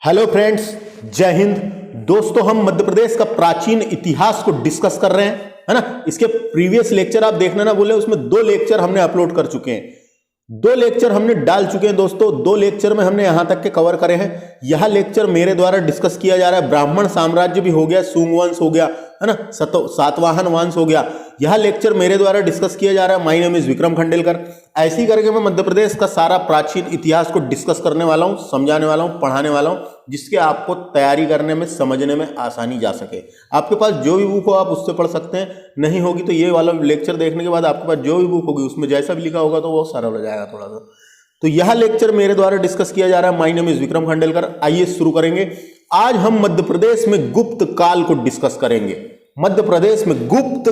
Hello friends, जय हिंद। दोस्तों, हम मध्य प्रदेश का प्राचीन इतिहास को डिस्कस कर रहे हैं, है ना। इसके प्रीवियस लेक्चर आप देखना ना भूलें, उसमें 2 लेक्चर हमने अपलोड कर चुके हैं, 2 लेक्चर हमने डाल चुके हैं दोस्तों। 2 लेक्चर में हमने यहां तक के कवर करे हैं। यह लेक्चर मेरे द्वारा डिस्कस किया जा रहा है। ब्राह्मण साम्राज्य भी हो गया, सुंग वंश हो गया, है ना, सातवाहन वंश हो गया। यह लेक्चर मेरे द्वारा डिस्कस किया जा रहा है। My name is Vikram Khandelkar. ऐसे ही करके मैं मध्य प्रदेश का सारा प्राचीन इतिहास को डिस्कस करने वाला हूं, समझाने वाला हूं, पढ़ाने वाला हूं, जिसके आपको तैयारी करने में, समझने में आसानी जा सके। आपके पास जो भी बुक हो आप उससे पढ़ सकते हैं, नहीं होगी तो ये वाला लेक्चर देखने के बाद आपके पास जो भी बुक होगी उसमें जैसा भी लिखा होगा तो वो सरल हो जाएगा थोड़ा सा। तो यह लेक्चर मेरे द्वारा डिस्कस किया जा रहा है। My name is Vikram Khandelkar. आइए शुरू करेंगे। आज हम मध्य प्रदेश में गुप्त काल को डिस्कस करेंगे। मध्य प्रदेश में गुप्त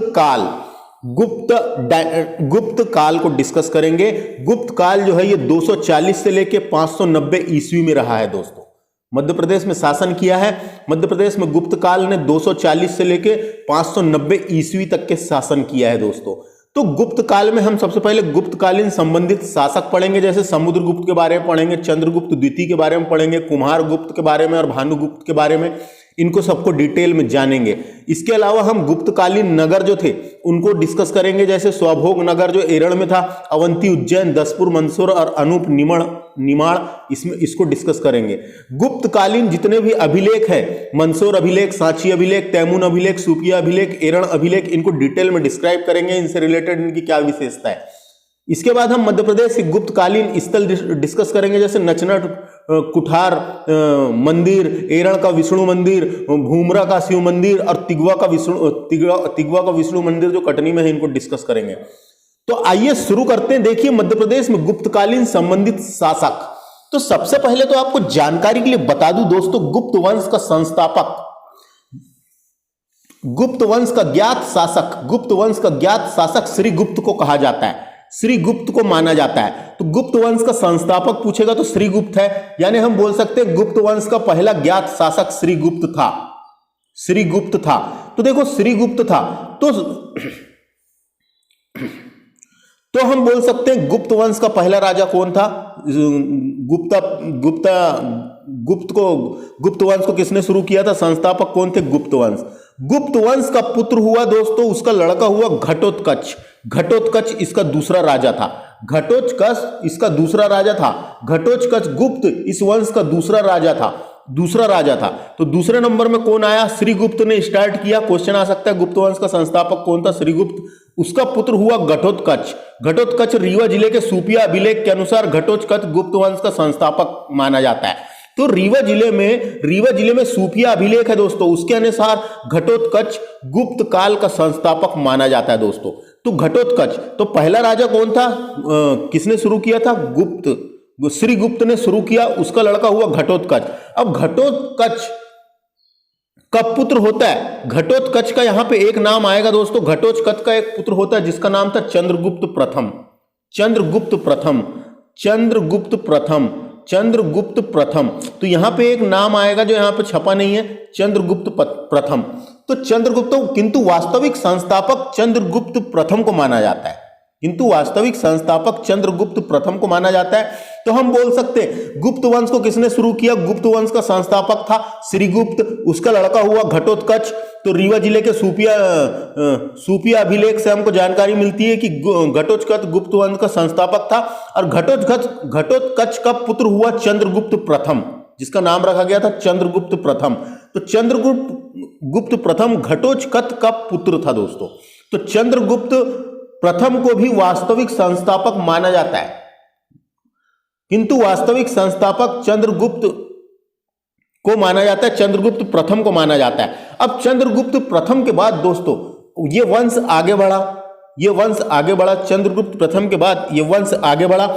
काल को डिस्कस करेंगे। गुप्त काल जो है ये 240 से लेके 590 ईस्वी में रहा है दोस्तों। मध्य प्रदेश में शासन किया है। मध्य प्रदेश में गुप्त काल ने 240 से लेके 590 ईस्वी तक के शासन किया है दोस्तों। तो गुप्त काल में हम सबसे पहले गुप्तकालीन संबंधित शासक पढ़ेंगे, जैसे समुद्रगुप्त के बारे में पढ़ेंगे, चंद्रगुप्त द्वितीय के बारे में पढ़ेंगे, कुमारगुप्त के बारे में और भानुगुप्त के बारे में। इनको सबको डिटेल में जानेंगे। इसके अलावा हम गुप्तकालीन नगर जो थे उनको डिस्कस करेंगे, जैसे स्वभोग नगर जो एरण में था, अवंती, उज्जैन, दसपुर, मंदसौर और अनूप, निमाड़, इसको डिस्कस करेंगे। गुप्तकालीन जितने भी अभिलेख हैं, मंदसौर अभिलेख, सांची अभिलेख, तैमूर अभिलेख, सूपिया अभिलेख, एरण अभिलेख, इनको डिटेल में डिस्क्राइब करेंगे, इनसे रिलेटेड इनकी क्या विशेषता है। इसके बाद हम मध्य प्रदेश के गुप्तकालीन स्थल डिस्कस करेंगे, जैसे नचनट कुठार मंदिर, एरण का विष्णु मंदिर, भूमरा का शिव मंदिर और तिगवा का विष्णु मंदिर जो कटनी में है, इनको डिस्कस करेंगे। तो आइए शुरू करते हैं। देखिए, मध्य प्रदेश में गुप्तकालीन संबंधित शासक। तो सबसे पहले तो आपको जानकारी के लिए बता दूं दोस्तों, गुप्त वंश का संस्थापक, गुप्त वंश का ज्ञात शासक श्रीगुप्त को कहा जाता है, श्रीगुप्त को माना जाता है। तो गुप्त वंश का संस्थापक पूछेगा तो श्रीगुप्त है, यानी हम बोल सकते हैं गुप्त वंश का पहला ज्ञात शासक श्रीगुप्त था। तो देखो, श्रीगुप्त था तो हम बोल सकते हैं गुप्त वंश का पहला राजा कौन था। गुप्त वंश को किसने शुरू किया था, संस्थापक कौन थे, गुप्त वंश का पुत्र हुआ दोस्तों, उसका लड़का हुआ घटोत्कच इसका दूसरा राजा था। घटोत्कच गुप्त इस वंश का दूसरा राजा था। तो दूसरे नंबर में कौन आया, श्रीगुप्त ने स्टार्ट किया। क्वेश्चन आ सकता है गुप्त वंश का संस्थापक कौन था, श्रीगुप्त। उसका पुत्र हुआ घटोत्कच रीवा जिले के सूपिया अभिलेख के अनुसार घटोत्कच गुप्त वंश का संस्थापक माना जाता है। तो रीवा जिले में सूपिया अभिलेख है दोस्तों, उसके अनुसार घटोत्कच गुप्त काल का संस्थापक माना जाता है दोस्तों। तो घटोत्कच, तो पहला राजा कौन था, किसने शुरू किया था, श्रीगुप्त ने शुरू किया। उसका लड़का हुआ घटोत्कच। अब घटोत्कच का पुत्र होता है, घटोत्कच का यहां पे एक नाम आएगा दोस्तों। घटोत्कच का एक पुत्र होता है जिसका नाम था चंद्रगुप्त प्रथम। तो यहां पे एक नाम आएगा जो यहां पे छपा नहीं है, चंद्रगुप्त प्रथम। तो चंद्रगुप्त, किंतु वास्तविक संस्थापक चंद्रगुप्त प्रथम को माना जाता है। तो हम बोल सकते हैं गुप्त वंश को किसने शुरू किया, गुप्त वंश का संस्थापक था श्रीगुप्त, उसका लड़का हुआ घटोत्कच। तो रीवा जिले के सूपिया अभिलेख से हमको जानकारी मिलती है कि घटोत्कच गुप्त वंश का संस्थापक था, और घटोत्कच का पुत्र हुआ चंद्रगुप्त प्रथम, जिसका नाम रखा गया था चंद्रगुप्त प्रथम। तो चंद्रगुप्त प्रथम घटोत्कच का पुत्र था दोस्तों। तो चंद्रगुप्त प्रथम को भी वास्तविक संस्थापक माना जाता है, किंतु वास्तविक संस्थापक चंद्रगुप्त को माना जाता है, चंद्रगुप्त प्रथम को माना जाता है। अब चंद्रगुप्त प्रथम के बाद दोस्तों ये वंश आगे बढ़ा, चंद्रगुप्त प्रथम के बाद ये वंश आगे बढ़ा।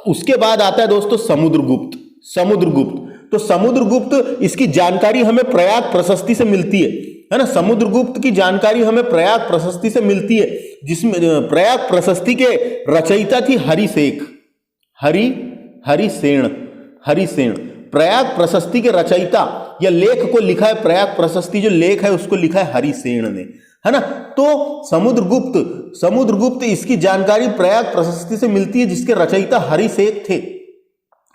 उसके बाद आता है दोस्तों समुद्रगुप्त। तो समुद्रगुप्त, इसकी जानकारी हमें प्रयाग प्रशस्ति से मिलती है ना। समुद्रगुप्त की जानकारी हमें प्रयाग प्रशस्ति से मिलती है, जिसमें प्रयाग प्रशस्ति के रचयिता थी हरिसेन। प्रयाग प्रशस्ति के रचयिता या लेख को लिखा है, प्रयाग प्रशस्ति जो लेख है उसको लिखा है हरिसेन ने, है ना। तो समुद्रगुप्त इसकी जानकारी प्रयाग प्रशस्ति से मिलती है, जिसके रचयिता हरिसेन थे।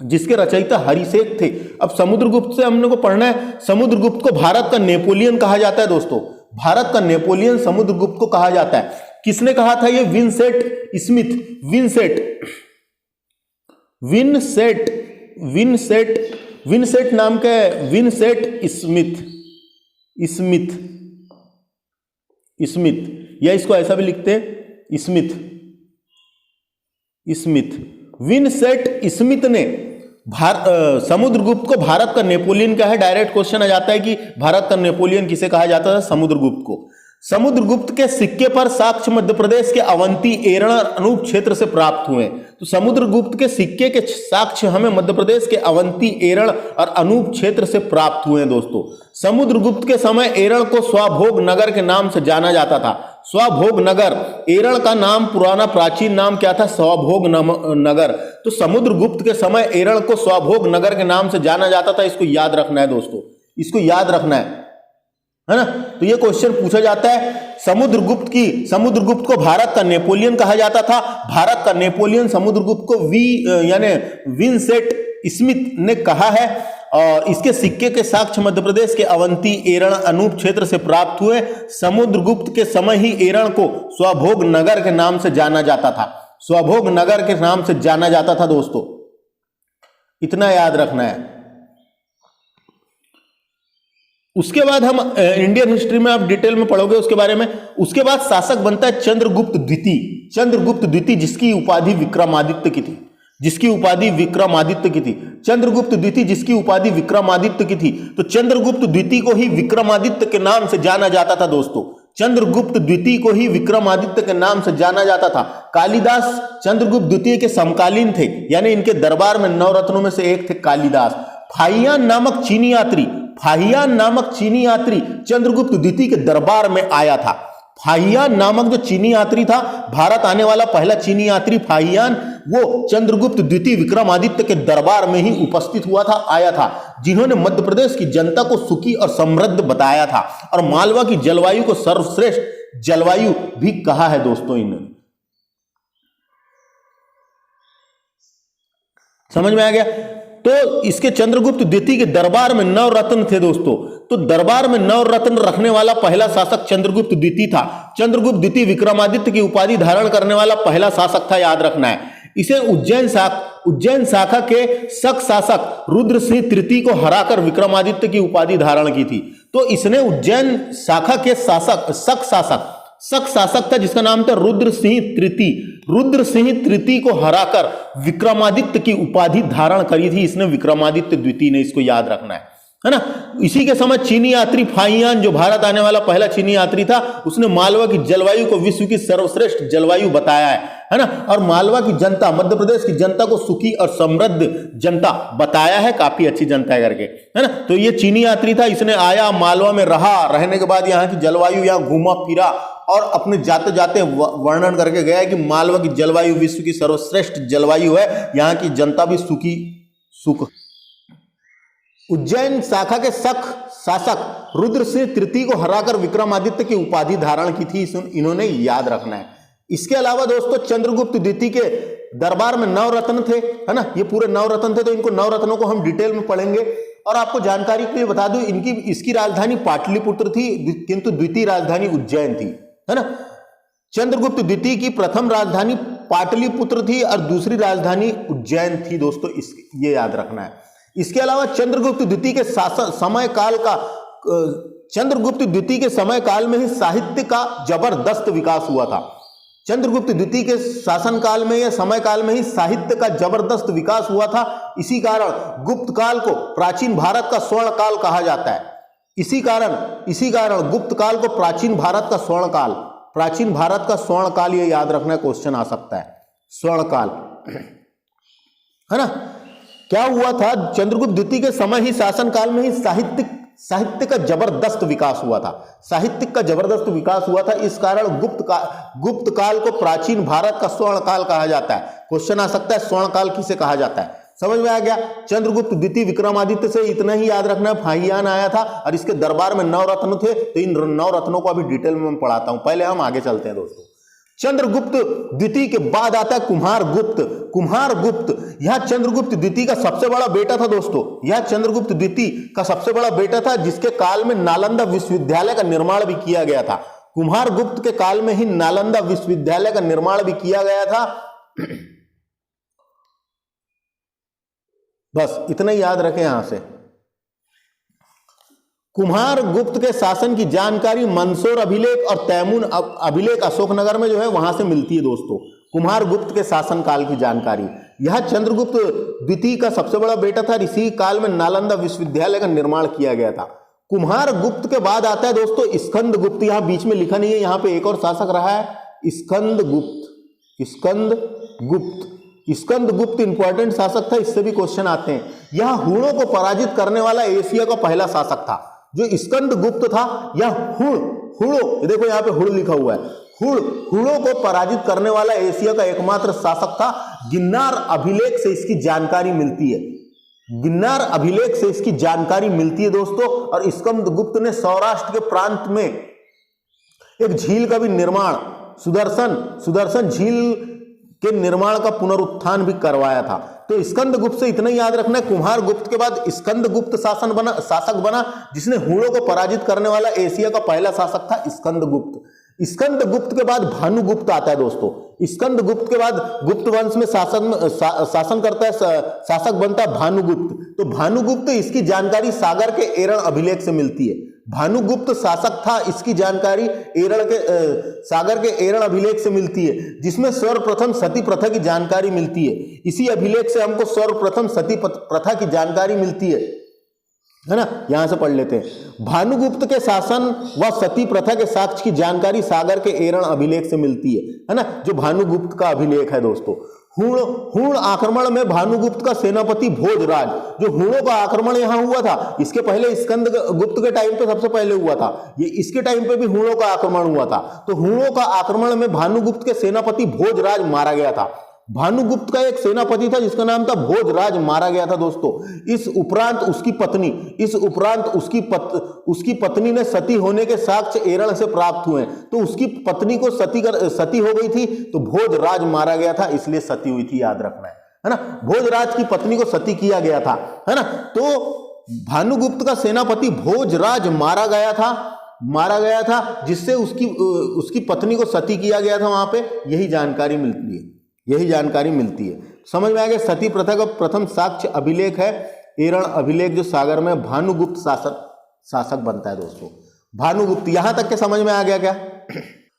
जिसके रचयिता हरिसेक थे। अब समुद्रगुप्त से हमने को पढ़ना है, समुद्रगुप्त को भारत का नेपोलियन कहा जाता है दोस्तों, भारत का नेपोलियन समुद्रगुप्त को कहा जाता है। किसने कहा था ये? विंसेंट स्मिथ, विंसेंट नाम का है, विंसेंट स्मिथ, या इसको ऐसा भी लिखते हैं स्मिथ। विंसेंट स्मिथ ने समुद्रगुप्त को भारत का नेपोलियन कहा है। डायरेक्ट क्वेश्चन आ जाता है कि भारत का नेपोलियन किसे कहा जाता था? समुद्रगुप्त को। समुद्रगुप्त के सिक्के पर साक्ष्य मध्य प्रदेश के अवंती, एरण और अनूप क्षेत्र से प्राप्त हुए। तो समुद्रगुप्त के सिक्के के साक्ष्य हमें मध्य प्रदेश के अवंती, एरण और अनूप क्षेत्र से प्राप्त हुए हैं दोस्तों। समुद्रगुप्त के समय एरण को स्वभोग नगर के नाम से जाना जाता था। स्वभोग नगर, एरण का नाम पुराना प्राचीन नाम क्या था? स्वभोग नगर। तो समुद्रगुप्त के समय एरण को स्वभोग नगर के नाम से जाना जाता था। इसको याद रखना है दोस्तों, इसको याद रखना है ना। तो ये क्वेश्चन पूछा जाता है। समुद्रगुप्त को भारत का नेपोलियन कहा जाता था। भारत का नेपोलियन समुद्रगुप्त को यानी विंसेंट स्मिथ ने कहा है। और इसके सिक्के के साक्ष्य मध्य प्रदेश के अवंती, एरण, अनूप क्षेत्र से प्राप्त हुए। समुद्रगुप्त के समय ही एरण को स्वभोग नगर के नाम से जाना जाता था। स्वभोग नगर के नाम से जाना जाता था दोस्तों, इतना याद रखना है। उसके बाद हम इंडियन हिस्ट्री में आप डिटेल में पढ़ोगे उसके बारे में। उसके बाद शासक बनता है चंद्रगुप्त द्वितीय, जिसकी उपाधि विक्रमादित्य की थी। चंद्रगुप्त द्वितीय जिसकी उपाधि विक्रमादित्य की थी। तो चंद्रगुप्त द्वितीय को ही विक्रमादित्य के नाम से जाना जाता था दोस्तों। चंद्रगुप्त द्वितीय को ही विक्रमादित्य के नाम से जाना जाता था। कालिदास चंद्रगुप्त द्वितीय के समकालीन थे, यानी इनके दरबार में नवरत्नों में से एक थे कालिदास। फाहियान नामक चीनी यात्री चंद्रगुप्त द्वितीय के दरबार में आया था। फाहियान नामक जो चीनी यात्री था, भारत आने वाला पहला चीनी यात्री फाहियान, वो चंद्रगुप्त द्वितीय विक्रमादित्य के दरबार में ही उपस्थित हुआ था, आया था, जिन्होंने मध्य प्रदेश की जनता को सुखी और समृद्ध बताया था और मालवा की जलवायु को सर्वश्रेष्ठ जलवायु भी कहा है दोस्तों इन्होंने। समझ में आ गया? तो इसके चंद्रगुप्त द्वितीय के दरबार में नवरत्न थे दोस्तों। तो दरबार में नवरत्न रखने वाला पहला शासक चंद्रगुप्त द्वितीय था। चंद्रगुप्त द्वितीय विक्रमादित्य की उपाधि धारण करने वाला पहला शासक था, याद रखना है। इसे उज्जैन शाखा के शक शासक रुद्र सिंह तृतीय को हराकर विक्रमादित्य की उपाधि धारण की थी। तो इसने उज्जैन शाखा के शक शासक था जिसका नाम था रुद्र सिंह तृतीय को हराकर विक्रमादित्य की उपाधि धारण करी थी इसने, विक्रमादित्य द्वितीय ने। इसको याद रखना है ना। इसी के समय चीनी यात्री फाहियान, जो भारत आने वाला पहला चीनी यात्री था, उसने मालवा की जलवायु को विश्व की सर्वश्रेष्ठ जलवायु बताया है ना। और मालवा की जनता, मध्य प्रदेश की जनता को सुखी और समृद्ध जनता बताया है, काफी अच्छी जनता है करके, है ना। तो ये चीनी यात्री था, इसने आया, मालवा में रहा, रहने के बाद यहाँ की जलवायु, यहाँ घूमा फिरा और अपने जाते जाते वर्णन करके गया कि मालवा की जलवायु विश्व की सर्वश्रेष्ठ जलवायु है, यहाँ की जनता भी सुख। उज्जैन शाखा के शक शासक रुद्र सिंह तृतीय को हराकर विक्रमादित्य की उपाधि धारण की थी, इन्होंने याद रखना है। इसके अलावा दोस्तों चंद्रगुप्त द्वितीय के दरबार में नवरत्न थे, है ना, ये पूरे नवरत्न थे। तो इनको नवरत्नों को हम डिटेल में पढ़ेंगे। और आपको जानकारी के लिए बता दूं, इसकी राजधानी पाटलिपुत्र थी, किंतु द्वितीय राजधानी उज्जैन थी, है ना। चंद्रगुप्त द्वितीय की प्रथम राजधानी पाटलिपुत्र थी और दूसरी राजधानी उज्जैन थी दोस्तों, ये याद रखना है। इसके अलावा चंद्रगुप्त द्वितीय के समय काल में ही साहित्य का जबरदस्त विकास हुआ था। चंद्रगुप्त द्वितीय के शासन काल में या समय काल में ही साहित्य का जबरदस्त विकास हुआ था। इसी कारण गुप्त काल को प्राचीन भारत का स्वर्ण काल कहा जाता है। इसी कारण गुप्त काल को प्राचीन भारत का स्वर्ण काल, ये याद रखना, क्वेश्चन आ सकता है, स्वर्ण काल, है ना। क्या हुआ था? चंद्रगुप्त द्वितीय के समय ही शासन काल में ही साहित्य का जबरदस्त विकास हुआ था। इस कारण गुप्त काल को प्राचीन भारत का स्वर्ण काल कहा जाता है। क्वेश्चन आ सकता है स्वर्ण काल किसे कहा जाता है। समझ में आ गया? चंद्रगुप्त द्वितीय विक्रमादित्य से इतना ही याद रखना है, फाहियान आया था और इसके दरबार में नवरत्न थे। तो इन नवरत्नों को अभी डिटेल में मैं पढ़ाता हूं, पहले हम आगे चलते हैं दोस्तों। चंद्रगुप्त द्वितीय के बाद आता है कुम्हारगुप्त। कुम्हारगुप्त यह चंद्रगुप्त द्वितीय का सबसे बड़ा बेटा था दोस्तों। यह चंद्रगुप्त द्वितीय का सबसे बड़ा बेटा था, जिसके काल में नालंदा विश्वविद्यालय का निर्माण भी किया गया था। कुम्हारगुप्त के काल में ही नालंदा विश्वविद्यालय का निर्माण भी किया गया था। बस इतना ही याद रखें यहां से। कुम्हारगुप्त के शासन की जानकारी मंदसौर अभिलेख और तैमूर अभिलेख अशोकनगर में जो है वहां से मिलती है दोस्तों। कुम्हारगुप्त के शासन काल की जानकारी। यह चंद्रगुप्त द्वितीय का सबसे बड़ा बेटा था। इसी काल में नालंदा विश्वविद्यालय का निर्माण किया गया था। कुम्हारगुप्त के बाद आता है दोस्तों स्कंदगुप्त। यहां बीच में लिखा नहीं है, यहां पे एक और शासक रहा है स्कंदगुप्त। स्कंदगुप्त इंपॉर्टेंट शासक था, इससे भी क्वेश्चन आते हैं। यह हुणों को पराजित करने वाला एशिया का पहला शासक था। जो स्कंदगुप्त था यह हुणों, देखो यहाँ पे हुण लिखा हुआ है, हुणों को पराजित करने वाला एशिया का एकमात्र शासक था। गिन्नार अभिलेख से इसकी जानकारी मिलती है। गिन्नार अभिलेख से इसकी जानकारी मिलती है दोस्तों। और स्कंदगुप्त ने सौराष्ट्र के प्रांत में एक झील का भी निर्माण, सुदर्शन झील के निर्माण का पुनरुत्थान भी करवाया था। तो स्कंदगुप्त से इतना ही याद रखना है। कुम्हारगुप्त के बाद स्कंदगुप्त शासक बना, जिसने हुणों को पराजित करने वाला एशिया का पहला शासक था स्कंदगुप्त। स्कंदगुप्त के बाद भानुगुप्त आता है दोस्तों। स्कंदगुप्त के बाद गुप्त वंश में शासन करता है, शासक बनता है भानुगुप्त। तो भानुगुप्त, इसकी जानकारी सागर के एरण अभिलेख से मिलती है। भानुगुप्त शासक था, इसकी जानकारी सागर के एरण अभिलेख से मिलती है, जिसमें सर्वप्रथम सती प्रथा की जानकारी मिलती है। इसी अभिलेख से हमको सर्वप्रथम सती प्रथा की जानकारी मिलती है ना। यहां से पढ़ लेते हैं। भानुगुप्त के शासन व सती प्रथा के साक्ष्य की जानकारी सागर के एरण अभिलेख से मिलती है ना, जो भानुगुप्त का अभिलेख है दोस्तों। हुण आक्रमण में भानुगुप्त का सेनापति भोजराज, जो हुणों का आक्रमण यहां हुआ था, इसके पहले स्कंदगुप्त के टाइम पे सबसे पहले हुआ था, ये इसके टाइम पे भी हुणों का आक्रमण हुआ था। तो हुणों का आक्रमण में भानुगुप्त के सेनापति भोजराज मारा गया था। भानुगुप्त का एक सेनापति था जिसका नाम था भोजराज, मारा गया था दोस्तों। इस उपरांत उसकी पत्नी ने सती होने के साक्ष्य एरण से प्राप्त हुए। तो उसकी पत्नी को सती हो गई थी, तो भोजराज मारा गया था, इसलिए सती हुई थी, याद रखना है ना। भोजराज की पत्नी को सती किया गया था, है ना। तो भानुगुप्त का सेनापति भोजराज मारा गया था, जिससे उसकी पत्नी को सती किया गया था। वहां पे यही जानकारी मिलती है। समझ में आ गया। सती प्रथा का प्रथम साक्ष्य अभिलेख है एरण अभिलेख, जो सागर में भानुगुप्त शासक बनता है दोस्तों। भानुगुप्त, यहां तक के समझ में आ गया क्या?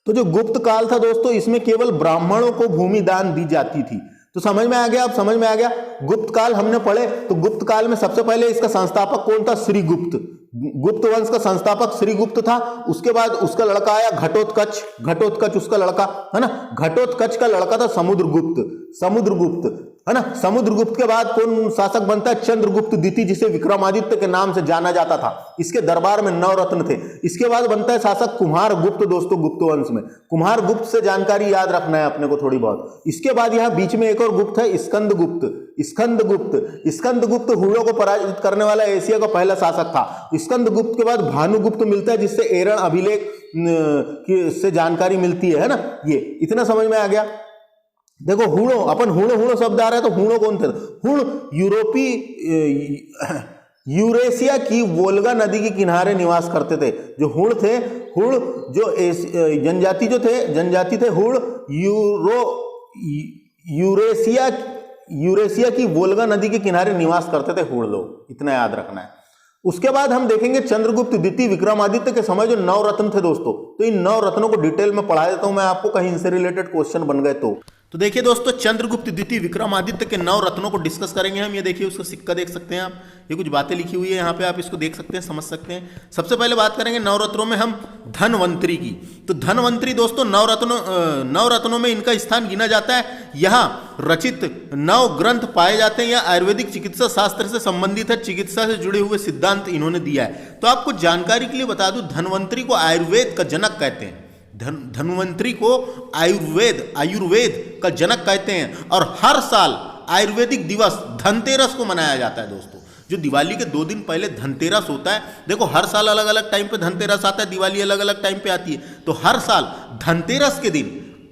तो जो गुप्त काल था दोस्तों, इसमें केवल ब्राह्मणों को भूमि दान दी जाती थी। तो समझ में आ गया। अब समझ में आ गया। गुप्त काल हमने पढ़े, तो गुप्त काल में सबसे पहले इसका संस्थापक कौन था? श्रीगुप्त। गुप्त वंश का संस्थापक श्रीगुप्त था। उसके बाद उसका लड़का आया घटोत्कच उसका लड़का, है ना। घटोत्कच का लड़का था समुद्रगुप्त, है ना। समुद्रगुप्त के बाद कौन शासक बनता है? चंद्रगुप्त द्वितीय, जिसे विक्रमादित्य के नाम से जाना जाता था। इसके दरबार में 9 रत्न थे। इसके बाद बनता है शासक कुम्हारगुप्त दोस्तों। गुप्त वंश में कुम्हारगुप्त से जानकारी याद रखना है अपने को थोड़ी बहुत। इसके बाद यहां बीच में एक और गुप्त है, स्कंदगुप्त हुणों को पराजित करने वाला एशिया का पहला शासक था। स्कंदगुप्त के बाद भानुगुप्त मिलता है, जिससे एरण अभिलेख से जानकारी मिलती है ना। ये इतना समझ में आ गया। देखो हुणों शब्द आ रहा है, तो हुणों कौन थे? हुण यूरेशिया की वोल्गा नदी के किनारे निवास करते थे। जो हुण थे, जो जनजाति थे हुण यूरेशिया की वोल्गा नदी के किनारे निवास करते थे हुण लोग, इतना याद रखना है। उसके बाद हम देखेंगे चंद्रगुप्त द्वितीय विक्रमादित्य के समय जो 9 रत्न थे दोस्तों। तो इन 9 रत्नों को डिटेल में पढ़ा देता हूं मैं आपको, कहीं इनसे रिलेटेड क्वेश्चन बन गए तो देखिए दोस्तों, चंद्रगुप्त द्वितीय विक्रमादित्य के 9 रत्नों को डिस्कस करेंगे हम। ये देखिए, उसका सिक्का देख सकते हैं आप, ये कुछ बातें लिखी हुई है यहाँ पे, आप इसको देख सकते हैं, समझ सकते हैं। सबसे पहले बात करेंगे 9 रत्नों में हम धनवंतरी की। तो धनवंतरी दोस्तों 9 रत्नों में इनका स्थान गिना जाता है। यहाँ रचित 9 ग्रंथ पाए जाते हैं। यह आयुर्वेदिक चिकित्सा शास्त्र से संबंधित है, चिकित्सा से जुड़े हुए सिद्धांत इन्होंने दिया है। तो आपको जानकारी के लिए बता दूं, धनवंतरी को आयुर्वेद का जनक कहते हैं। धन्वंतरी को आयुर्वेद का जनक कहते हैं। और हर साल आयुर्वेदिक दिवस धनतेरस को मनाया जाता है दोस्तों। जो दिवाली के 2 दिन पहले धनतेरस होता है। देखो, हर साल अलग अलग टाइम पे धनतेरस आता है, दिवाली अलग अलग टाइम पे आती है। तो हर साल धनतेरस के दिन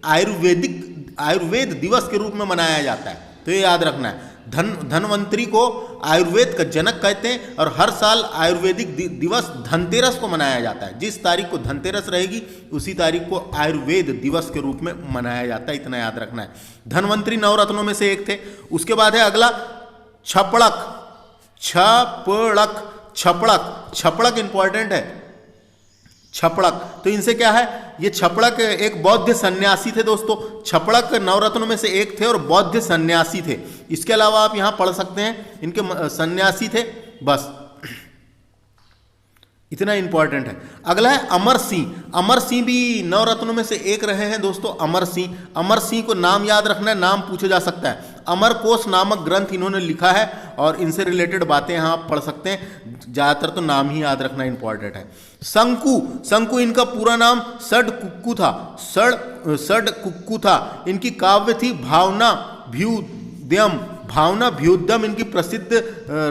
आयुर्वेद दिवस के रूप में मनाया जाता है। तो ये याद रखना है, धन्वंतरी को आयुर्वेद का जनक कहते हैं और हर साल आयुर्वेदिक दिवस धनतेरस को मनाया जाता है। जिस तारीख को धनतेरस रहेगी उसी तारीख को आयुर्वेद दिवस के रूप में मनाया जाता है, इतना याद रखना है। धन्वंतरी नवरत्नों में से एक थे। उसके बाद है अगला छपड़क। छपड़क इंपॉर्टेंट है, छपड़क। तो इनसे क्या है, ये छपड़क एक बौद्ध सन्यासी थे दोस्तों। छपड़क नवरत्नों में से एक थे और बौद्ध सन्यासी थे। इसके अलावा आप यहां पढ़ सकते हैं इनके सन्यासी थे, बस इतना इंपॉर्टेंट है। अगला है अमर सिंह। अमर सिंह भी नवरत्नों में से एक रहे हैं दोस्तों, अमर सिंह। अमर सिंह को नाम याद रखना है, नाम पूछा जा सकता है। अमर कोश नामक ग्रंथ इन्होंने लिखा है और इनसे रिलेटेड बातें यहाँ आप पढ़ सकते हैं। ज़्यादातर तो नाम ही याद रखना इंपॉर्टेंट है। शंकु इनका पूरा नाम सड़कुक्कू था। इनकी काव्य थी भावनाभ्युदयम इनकी प्रसिद्ध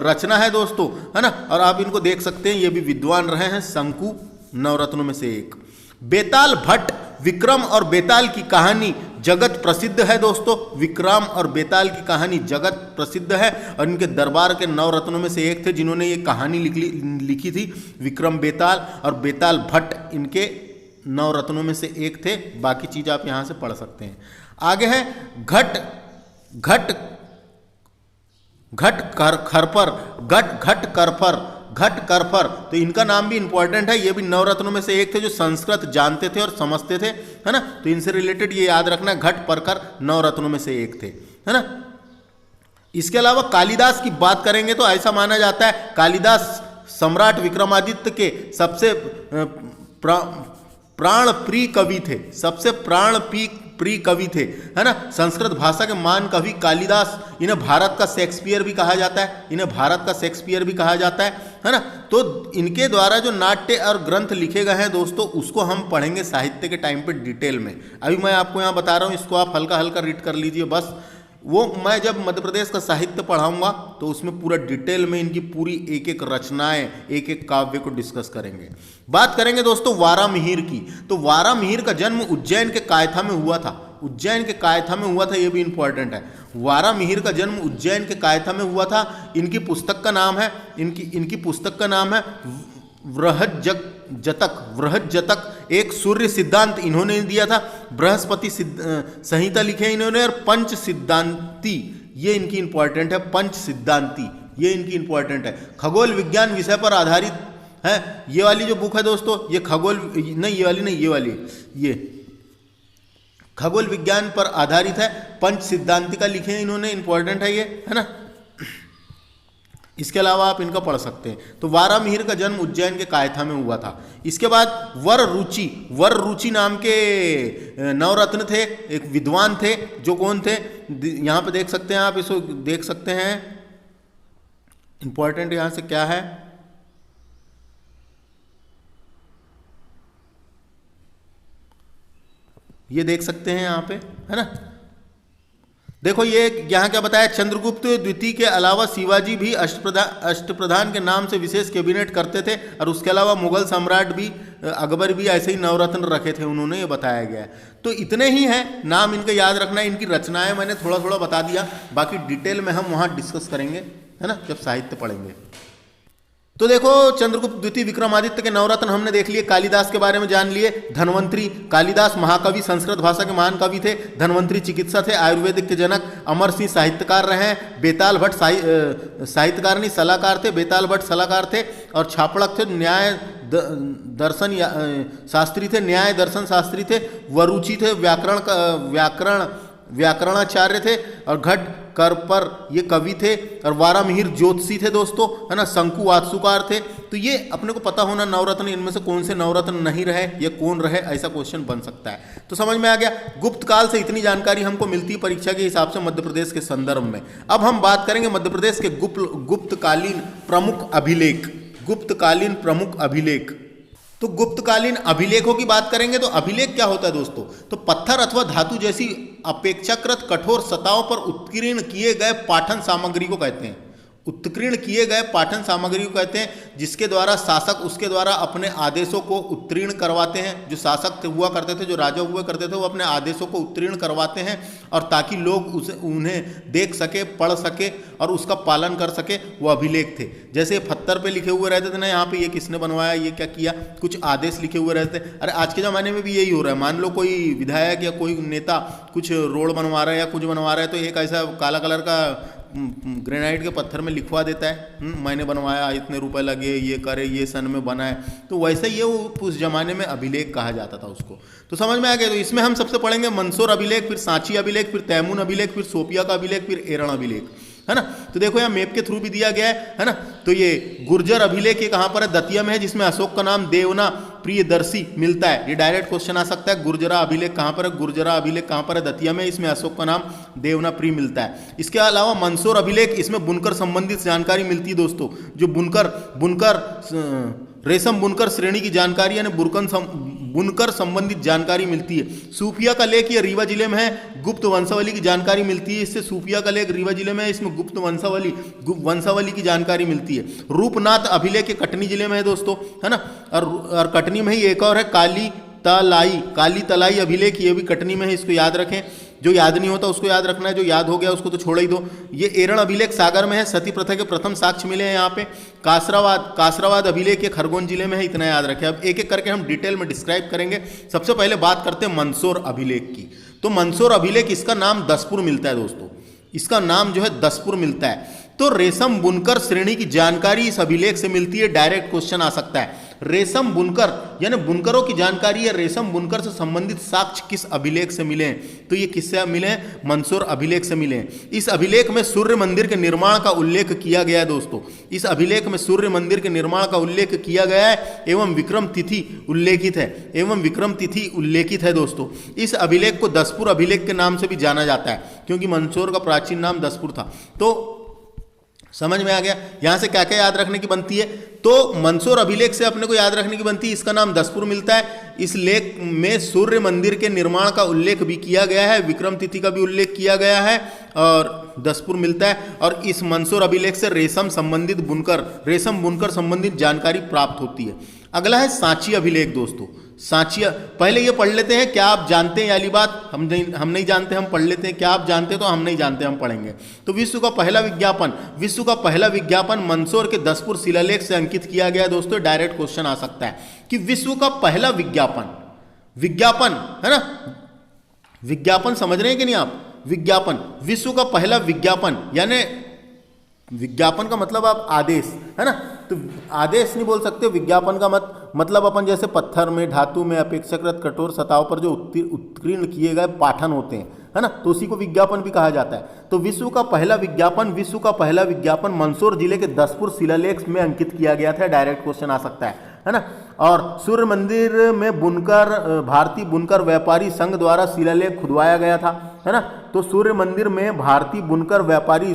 रचना है दोस्तों, है ना। और आप इनको देख सकते हैं, ये भी विद्वान रहे हैं, शंकु नवरत्नों में से एक। बेताल भट्ट, विक्रम और बेताल की कहानी जगत प्रसिद्ध है दोस्तों। विक्रम और बेताल की कहानी जगत प्रसिद्ध है और इनके दरबार के नवरत्नों में से एक थे जिन्होंने ये कहानी लिखी थी। विक्रम बेताल और बेताल भट्ट इनके नवरत्नों में से एक थे। बाकी चीज आप यहां से पढ़ सकते हैं। आगे है घट करफर। तो इनका नाम भी इंपॉर्टेंट है, ये भी नवरत्नों में से एक थे जो संस्कृत जानते थे और समझते थे, है ना। तो इनसे रिलेटेड ये याद रखना, घट परकर नवरत्नों में से एक थे, है ना। इसके अलावा कालिदास की बात करेंगे तो ऐसा माना जाता है कालिदास सम्राट विक्रमादित्य के सबसे प्राण प्रिय कवि थे, सबसे प्राण प्रिय कवि थे, है ना। संस्कृत भाषा के महान कवि कालिदास, इन्हें भारत का शेक्सपियर भी कहा जाता है, ना। तो इनके द्वारा जो नाट्य और ग्रंथ लिखे गए हैं दोस्तों, उसको हम पढ़ेंगे साहित्य के टाइम पे डिटेल में। अभी मैं आपको यहाँ बता रहा हूँ, इसको आप हल्का हल्का रीड कर लीजिए बस। वो मैं जब मध्य प्रदेश का साहित्य पढ़ाऊंगा तो उसमें पूरा डिटेल में इनकी पूरी एक एक रचनाएं, एक एक काव्य को डिस्कस करेंगे। बात करेंगे दोस्तों वारामिहिर की। तो वारामिहिर का जन्म उज्जैन के कायथा में हुआ था, ये भी इंपॉर्टेंट है। वारामिहिर का जन्म उज्जैन के कायथा में हुआ था। इनकी पुस्तक का नाम है वृहज्जतक। एक सूर्य सिद्धांत इन्होंने दिया था। बृहस्पति संहिता लिखे इन्होंने और पंच सिद्धांति, ये इनकी इंपॉर्टेंट है। पंच सिद्धांति ये इनकी इंपॉर्टेंट है। खगोल विज्ञान विषय पर आधारित है। ये वाली जो बुक है दोस्तों, ये खगोल विज्ञान पर आधारित है। पंच सिद्धांतिका लिखे हैं इन्होंने, इंपॉर्टेंट है ये, है ना। इसके अलावा आप इनका पढ़ सकते हैं। तो वारामिहिर का जन्म उज्जैन के कायथा में हुआ था। इसके बाद वररुचि नाम के नवरत्न थे, एक विद्वान थे। जो कौन थे, यहाँ पे देख सकते हैं आप, इसको देख सकते हैं। इंपॉर्टेंट यहाँ से क्या है, ये देख सकते हैं यहाँ पे, है ना। देखो ये यहाँ क्या बताया, चंद्रगुप्त द्वितीय के अलावा शिवाजी भी अष्टप्रधान के नाम से विशेष कैबिनेट करते थे। और उसके अलावा मुगल सम्राट भी अकबर भी ऐसे ही नवरत्न रखे थे उन्होंने, ये बताया गया है। तो इतने ही हैं नाम, इनके याद रखना है। इनकी रचनाएं मैंने थोड़ा थोड़ा बता दिया, बाकी डिटेल में हम वहाँ डिस्कस करेंगे, है ना, जब साहित्य पढ़ेंगे। तो देखो चंद्रगुप्त द्वितीय विक्रमादित्य के नवरत्न हमने देख लिए। कालिदास के बारे में जान लिए। धन्वंतरी, कालिदास महाकवि, संस्कृत भाषा के महान कवि थे। धन्वंतरी चिकित्सा थे, आयुर्वेदिक के जनक। अमर सिंह साहित्यकार रहे हैं। बेताल भट्ट साहित्यकार नहीं सलाहकार थे, बेताल भट्ट सलाहकार थे। और छापड़क थे, न्याय दर्शन शास्त्री थे, न्याय दर्शन शास्त्री थे। वरुचि थे, व्याकरणाचार्य थे। और घट करपर ये कवि थे। और वारामिहिर ज्योतिषी थे दोस्तों, है ना। शंकु वास्तुकार थे। तो ये अपने को पता होना नवरत्न, इनमें से कौन से नवरत्न नहीं रहे या कौन रहे, ऐसा क्वेश्चन बन सकता है। तो समझ में आ गया। गुप्त काल से इतनी जानकारी हमको मिलती है परीक्षा के हिसाब से मध्य प्रदेश के संदर्भ में। अब हम बात करेंगे मध्य प्रदेश के गुप्तकालीन प्रमुख अभिलेख। तो गुप्तकालीन अभिलेखों की बात करेंगे तो अभिलेख क्या होता है दोस्तों, तो पत्थर अथवा धातु जैसी अपेक्षाकृत कठोर सतहों पर उत्कीर्ण किए गए पाठन सामग्री को कहते हैं। जिसके द्वारा शासक उसके द्वारा अपने आदेशों को उत्तीर्ण करवाते हैं। जो शासक हुआ करते थे, जो राजा हुआ करते थे, वो अपने आदेशों को उत्तीर्ण करवाते हैं और ताकि लोग उन्हें देख सके, पढ़ सके और उसका पालन कर सके, वो अभिलेख थे। जैसे पत्थर पे लिखे हुए रहते थे ना, यहाँ पे ये किसने बनवाया, ये क्या किया, कुछ आदेश लिखे हुए रहते थे। अरे आज के ज़माने में भी यही हो रहा है। मान लो कोई विधायक या कोई नेता कुछ रोड बनवा रहा है या कुछ बनवा रहा है, तो एक ऐसा काला कलर का ग्रेनाइट के पत्थर में लिखवा देता है, मैंने बनवाया, इतने रुपए लगे, ये करे, ये सन में बना है। तो वैसे ये वो उस जमाने में अभिलेख कहा जाता था उसको। तो समझ में आ गया। तो इसमें हम सबसे पढ़ेंगे मंदसौर अभिलेख, फिर सांची अभिलेख, फिर तैमूर अभिलेख, फिर शोपिया का अभिलेख, फिर एरण अभिलेख, है ना। तो देखो यहाँ मैप के थ्रू भी दिया गया है ना। तो ये गुर्जर अभिलेख ये कहाँ पर है, दतिया में है, जिसमें अशोक का नाम देवना प्रियदर्शी मिलता है। ये डायरेक्ट क्वेश्चन आ सकता है। गुर्जरा अभिलेख कहाँ पर है, गुर्जरा अभिलेख कहाँ पर है, दतिया में, इसमें अशोक का नाम देवना प्रिय मिलता है। इसके अलावा मंदसौर अभिलेख, इसमें बुनकर संबंधित जानकारी मिलती है दोस्तों। जो बुनकर रेशम बुनकर श्रेणी की जानकारी यानी बुनकर संबंधित जानकारी मिलती है। सूफिया का लेख ये रीवा जिले में है, गुप्त वंशावली की जानकारी मिलती है। इससे सूफिया का लेख रीवा जिले में है, इसमें गुप्त वंशावली की जानकारी मिलती है। रूपनाथ अभिलेख ये कटनी जिले में है दोस्तों, है ना। और कटनी में ही एक और है काली तलाई अभिलेख, ये भी कटनी में है, इसको याद रखें। जो याद नहीं होता उसको याद रखना है, जो याद हो गया उसको तो छोड़ ही दो। ये एरण अभिलेख सागर में है, सती प्रथा के प्रथम साक्ष्य मिले हैं यहाँ पे। कासरावाद अभिलेख ये खरगोन जिले में है, इतना याद रखें। अब एक एक करके हम डिटेल में डिस्क्राइब करेंगे। सबसे पहले बात करते हैं मंदसौर अभिलेख की। तो मंदसौर अभिलेख, इसका नाम दसपुर मिलता है दोस्तों, इसका नाम जो है दसपुर मिलता है। तो रेशम बुनकर श्रेणी की जानकारी इस अभिलेख से मिलती है। डायरेक्ट क्वेश्चन आ सकता है, रेशम बुनकर यानी बुनकरों की जानकारी या रेशम बुनकर से संबंधित साक्ष्य किस अभिलेख से मिले हैं। तो ये किससे मिले हैं, मंदसौर अभिलेख से मिले हैं। इस अभिलेख में सूर्य मंदिर के निर्माण का उल्लेख किया गया है दोस्तों। इस अभिलेख में सूर्य मंदिर के निर्माण का उल्लेख किया गया है एवं विक्रम तिथि उल्लेखित है दोस्तों। इस अभिलेख को दसपुर अभिलेख के नाम से भी जाना जाता है, क्योंकि मंदसौर का प्राचीन नाम दसपुर था। तो समझ में आ गया यहां से क्या क्या याद रखने की बनती है। तो मंदसौर अभिलेख से अपने को याद रखने की बनती है, इसका नाम दसपुर मिलता है। इस लेख में सूर्य मंदिर के निर्माण का उल्लेख भी किया गया है, विक्रम तिथि का भी उल्लेख किया गया है और दसपुर मिलता है। और इस मंदसौर अभिलेख से रेशम बुनकर संबंधित जानकारी प्राप्त होती है। अगला है सांची अभिलेख दोस्तों। सांचिया पहले ये पढ़ लेते हैं, क्या आप जानते हैं, वाली बात हम नहीं जानते, हम पढ़ लेते हैं। क्या आप जानते हैं, तो हम नहीं जानते, हम पढ़ेंगे। तो विश्व का पहला विज्ञापन मंदसौर के दसपुर शिलालेख से अंकित किया गया दोस्तों। डायरेक्ट क्वेश्चन आ सकता है कि विश्व का पहला विज्ञापन है ना, विज्ञापन समझ रहे हैं कि नहीं आप, विज्ञापन, विश्व का पहला विज्ञापन यानी विज्ञापन का मतलब आप आदेश, है ना। तो आदेश नहीं बोल सकते, विज्ञापन का मतलब अपन जैसे पत्थर में, धातु में अपेक्षाकृत कठोर सतहों पर जो उत्कीर्ण किए गए पाठन होते हैं, है ना, तो उसी को विज्ञापन भी कहा जाता है। तो विश्व का पहला विज्ञापन मंदसौर जिले के दसपुर शिलालेख में अंकित किया गया था। डायरेक्ट क्वेश्चन आ सकता है ना। और सूर्य मंदिर में भारतीय बुनकर व्यापारी संघ द्वारा शिलालेख खुदवाया गया था, है ना। तो सूर्य मंदिर में भारतीय बुनकर व्यापारी